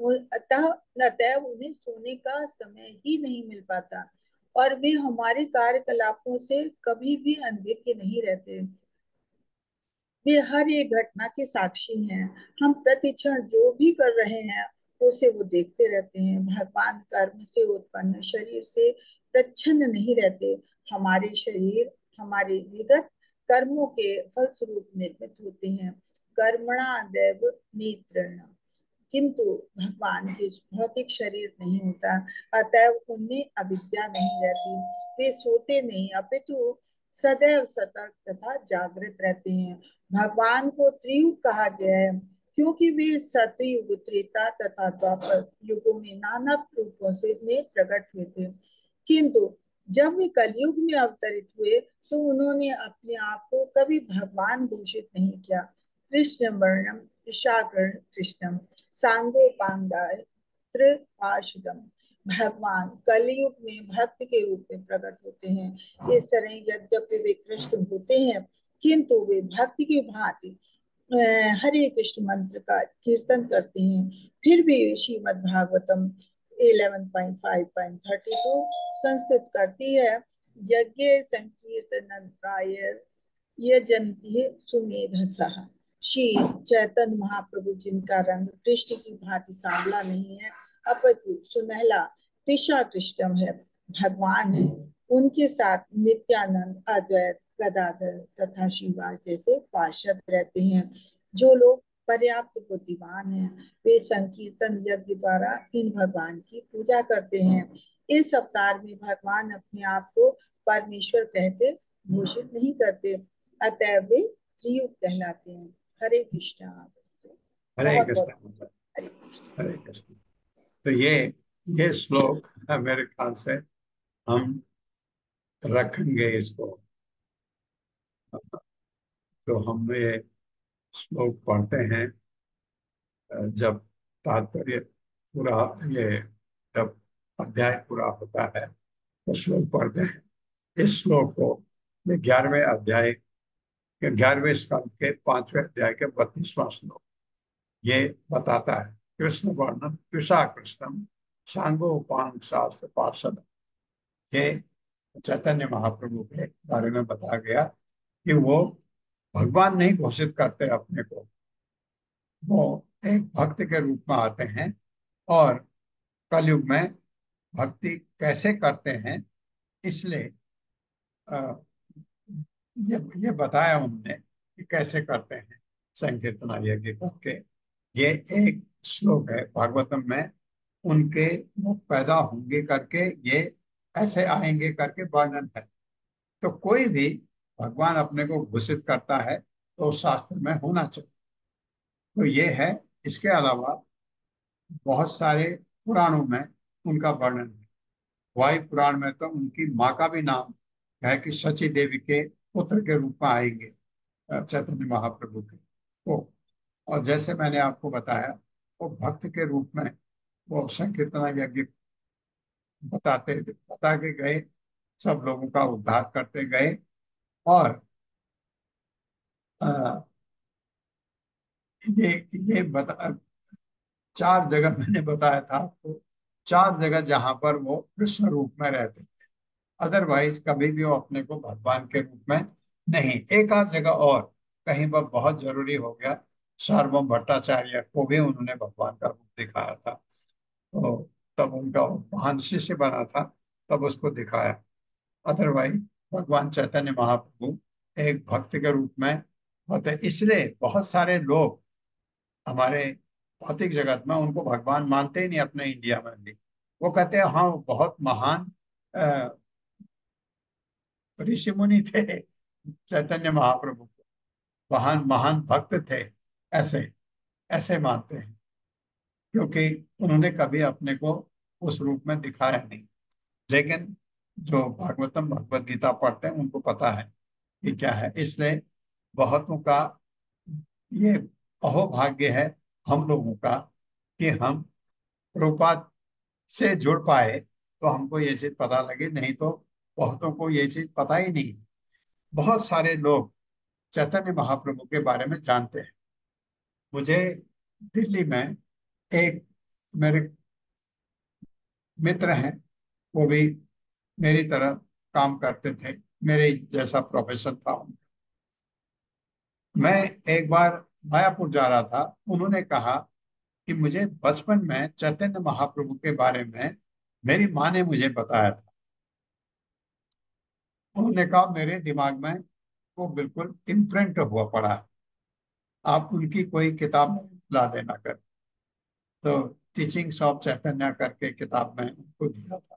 अतः उन्हें सोने का समय ही नहीं मिल पाता और वे हमारे कार्यकलापों से कभी भी अनभिज्ञ नहीं रहते। वे हर एक घटना के साक्षी हैं। हम प्रतिक्षण जो भी कर रहे हैं उसे वो देखते रहते हैं। भगवान कर्म से उत्पन्न शरीर से प्रच्छन्न नहीं रहते। हमारे शरीर हमारे विगत कर्मों के फलस्वरूप निर्मित होते हैं। कर्मणा दैव नेत्रेण, किंतु भगवान के भौतिक शरीर नहीं होता, अतएव उनमें अविद्या नहीं रहती। वे सोते नहीं अपितु सदैव सतर्क तथा जागृत रहते हैं। भगवान को त्रियुग कहा गया है क्योंकि वे सतयुग, त्रेता तथा द्वापर युगों में नाना रूपों से में प्रकट हुए थे, किंतु जब वे कलयुग में अवतरित हुए तो उन्होंने अपने आप को कभी भगवान घोषित नहीं किया। कृष्ण वर्णम ईशाकर्ण कृष्णम सांगोपांगाय त्रिपाशदम। भगवान कलयुग में भक्त के रूप में प्रकट होते हैं। इस तरह यद्यपि वे कृष्ण होते हैं किंतु वे भक्ति की भांति हरे कृष्ण मंत्र का कीर्तन करते हैं। फिर भी श्रीमद् भागवतम 11.5.32 संस्कृत करती है, यज्ञ संकीर्तन प्राय यजन्ति सुमेधसः। श्री चैतन्य महाप्रभु जिनका रंग कृष्ण की भांति सांवला नहीं है अपितु सुनहला कृष्णा कृष्णम है, भगवान है। उनके साथ नित्यानंद, अद्वैत, गदाधर तथा श्रीवास जैसे पार्षद रहते हैं। जो लोग पर्याप्त बुद्धिमान हैं। वे संकीर्तन यज्ञ द्वारा इन भगवान की पूजा करते हैं। इस अवतार में भगवान अपने आप को परमेश्वर कहते घोषित नहीं करते, अतः वे जीव कहलाते हैं। हरे कृष्णा। हरे बहुत कृष्ण। बहुत हरे कृष्ण। हरे कृष्ण। तो ये श्लोक मेरे ख्याल से हम रखेंगे इसको। तो हम ये श्लोक पढ़ते हैं जब तात्पर्य पूरा, ये जब अध्याय पूरा होता है तो श्लोक पढ़ते हैं। इस श्लोक को ये 11वें अध्याय के 11वें स्कंद के 5वें अध्याय के 32वां श्लोक ये बताता है। कृष्ण वर्णन कृषा कृष्णम सांगोपांग शास्त्र पार्षद। ये चैतन्य महाप्रभु के बारे में बताया गया कि वो भगवान नहीं घोषित करते अपने को, वो एक भक्त के रूप में आते हैं और कलयुग में भक्ति कैसे करते हैं, इसलिए अ, ये बताया उन्होंने कि कैसे करते हैं संकीर्तना यज्ञ करके। ये एक श्लोक है भागवतम में, उनके वो पैदा होंगे करके ये ऐसे आएंगे करके वर्णन है। तो कोई भी भगवान अपने को घोषित करता है तो शास्त्र में होना चाहिए। तो ये है। इसके अलावा बहुत सारे पुराणों में उनका वर्णन है। वायु पुराण में तो उनकी माँ का भी नाम है कि सची देवी के पुत्र के रूप में आएंगे चैतन्य महाप्रभु के। तो और जैसे मैंने आपको बताया वो भक्त के रूप में वो संकीर्तना यज्ञ बता के गए, सब लोगों का उद्धार करते गए। और अ, ये ये बता 4 जगह मैंने बताया था आपको, 4 जगह जहां पर वो कृष्ण रूप में रहते थे। अदरवाइज कभी भी वो अपने को भगवान के रूप में नहीं। एक आध जगह और कहीं पर बहुत जरूरी हो गया, सार्वभौम भट्टाचार्य को भी उन्होंने भगवान का रूप दिखाया था। तो तब उनका महान शिष्य बना था, तब उसको दिखाया। अदरवाइज भगवान चैतन्य महाप्रभु एक भक्त के रूप में होते। इसलिए बहुत सारे लोग हमारे भौतिक जगत में उनको भगवान मानते ही नहीं। अपने इंडिया में भी वो कहते हैं हाँ वो बहुत महान ऋषि मुनि थे, चैतन्य महाप्रभु महान महान भक्त थे, ऐसे ऐसे मानते हैं, क्योंकि उन्होंने कभी अपने को उस रूप में दिखाया नहीं। लेकिन जो भागवतम भगवत गीता पढ़ते हैं उनको पता है कि क्या है। इसलिए बहुतों का ये अहोभाग्य है हम लोगों का कि हम प्रभुपाद से जुड़ पाए तो हमको ये चीज पता लगी, नहीं तो बहुतों को ये चीज पता ही नहीं। बहुत सारे लोग चैतन्य महाप्रभु के बारे में जानते हैं। मुझे दिल्ली में एक मेरे मित्र हैं, वो भी मेरी तरह काम करते थे, मेरे जैसा प्रोफेशन था उनका। मैं एक बार मायापुर जा रहा था, उन्होंने कहा कि मुझे बचपन में चैतन्य महाप्रभु के बारे में मेरी माँ ने मुझे बताया था। उन्होंने कहा मेरे दिमाग में वो बिल्कुल इम्प्रिंट हुआ पड़ा है, आप उनकी कोई किताब ला देना कर। तो टीचिंग्स ऑफ चैतन्य करके किताब में उनको दिया था।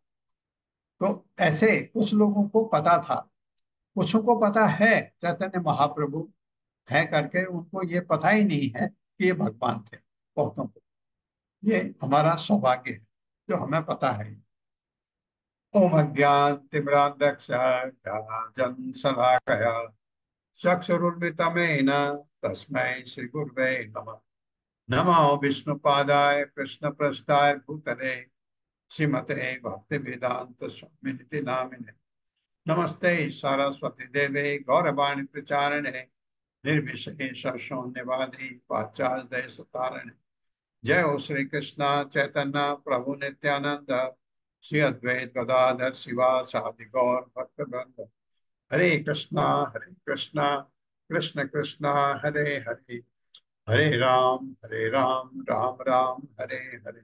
तो ऐसे कुछ लोगों को पता था, कुछ को पता है चैतन्य महाप्रभु है करके, उनको ये पता ही नहीं है कि ये भगवान थे बहुतों को। ये हमारा सौभाग्य है जो हमें पता है। ओम अज्ञान तिमिरांधस्य ज्ञानांजन शलाकया चक्षुरुन्मिलितमेन तस्मै श्री गुरवे नमः। नमो विष्णुपादाय कृष्णप्रेष्ठाय भूतले श्रीमते भक्ति वेदांत स्वामिनिति नामिने। नमस्ते सरस्वती देवे गौरवाणी प्रचारिणे निर्विशेष शून्यवादी पाश्चात्य सतारिणे। जय हो श्री कृष्ण चैतन्य प्रभु नित्यानंद श्री अद्वैत गदाधर शिवासादि गौर भक्तवृंद। हरे कृष्णा कृष्ण कृष्णा हरे हरे, हरे राम राम राम हरे हरे।